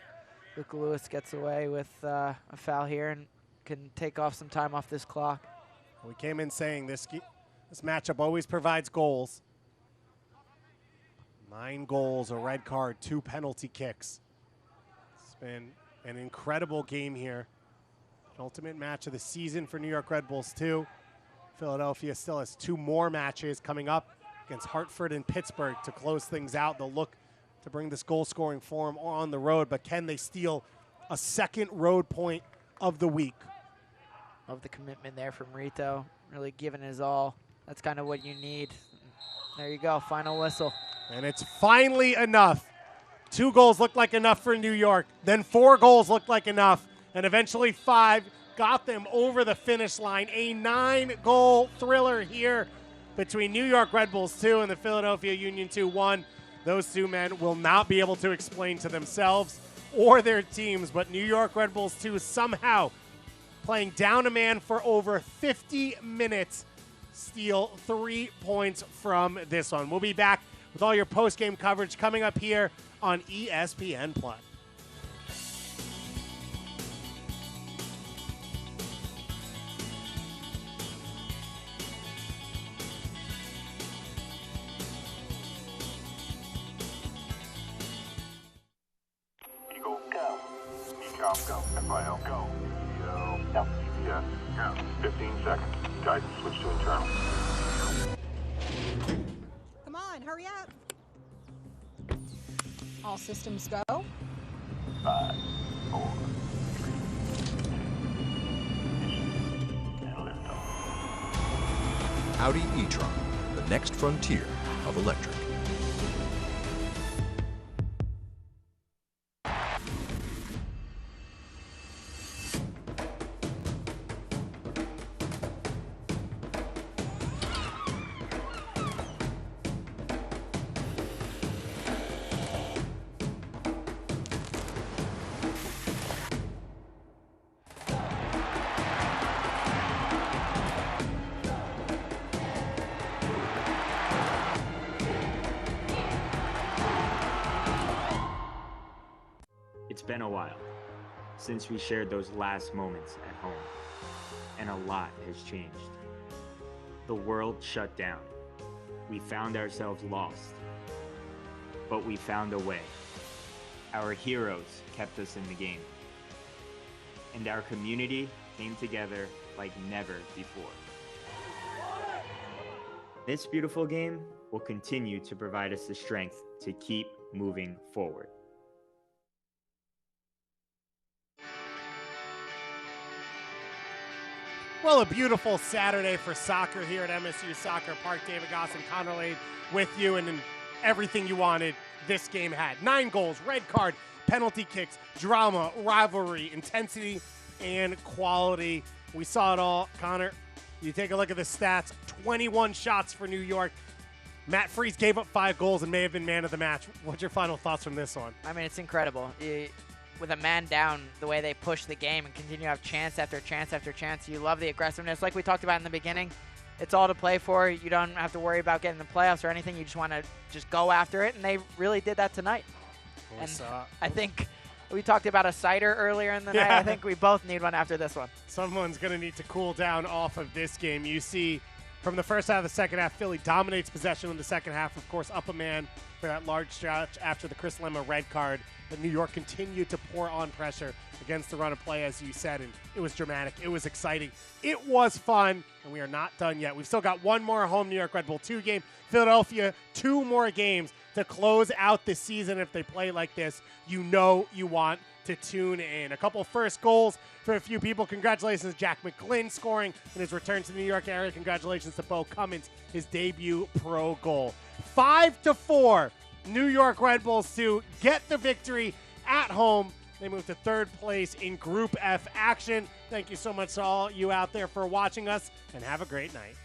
Luke Lewis gets away with a foul here and can take off some time off this clock. We came in saying this matchup always provides goals. 9 goals, a red card, 2 penalty kicks. It's been an incredible game here. Ultimate match of the season for New York Red Bulls too. Philadelphia still has 2 more matches coming up against Hartford and Pittsburgh to close things out. They'll look to bring this goal-scoring form on the road, but can they steal a second road point of the week? Love the commitment there from Rito, really giving his all. That's kind of what you need. There you go, final whistle. And it's finally enough. 2 goals looked like enough for New York. Then 4 goals looked like enough. And eventually 5 got them over the finish line. A 9-goal thriller here between New York Red Bulls 2 and the Philadelphia Union 2-1. Those 2 men will not be able to explain to themselves or their teams, but New York Red Bulls 2 somehow playing down a man for over 50 minutes steal 3 points from this one. We'll be back with all your post-game coverage coming up here on ESPN+. Eagle, go. ECOM, go. FIL, go. EO, EPS, go. 15 seconds. Guidance, switch to internal. Come on, hurry up. All systems go. 5, 4, 3, 2, and liftoff. Audi e-tron, the next frontier of electric. It's been a while since we shared those last moments at home, and a lot has changed. The world shut down. We found ourselves lost, but we found a way. Our heroes kept us in the game, and our community came together like never before. This beautiful game will continue to provide us the strength to keep moving forward. Well, a beautiful Saturday for soccer here at MSU Soccer Park. David Goss and Connor Lade with you, and in everything you wanted, this game had. 9 goals, red card, penalty kicks, drama, rivalry, intensity, and quality. We saw it all. Connor, you take a look at the stats. 21 shots for New York. Matt Freese gave up 5 goals and may have been man of the match. What's your final thoughts from this one? I mean, it's incredible. With a man down, the way they push the game and continue to have chance after chance after chance, you love the aggressiveness. Like we talked about in the beginning, it's all to play for. You don't have to worry about getting the playoffs or anything. You just want to just go after it, and they really did that tonight. I think we talked about a cider earlier in the night. I think we both need one after this one. Someone's going to need to cool down off of this game. You see from the first half of the second half, Philly dominates possession in the second half, of course, up a man for that large stretch after the Chris Lemma red card. But New York continued to pour on pressure against the run of play, as you said, and it was dramatic. It was exciting. It was fun, and we are not done yet. We've still got one more home New York Red Bull 2 game. Philadelphia, 2 more games to close out the season. If they play like this, you know you want to tune in. A couple first goals for a few people. Congratulations to Jack McGlynn scoring in his return to the New York area. Congratulations to Bo Cummins, his debut pro goal. 5-4. New York Red Bulls 2 get the victory at home. They move to 3rd place in Group F action. Thank you so much to all you out there for watching us, and have a great night.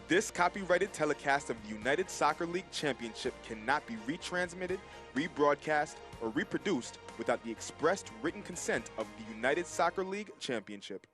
This copyrighted telecast of the United Soccer League Championship cannot be retransmitted, rebroadcast, or reproduced without the expressed written consent of the United Soccer League Championship.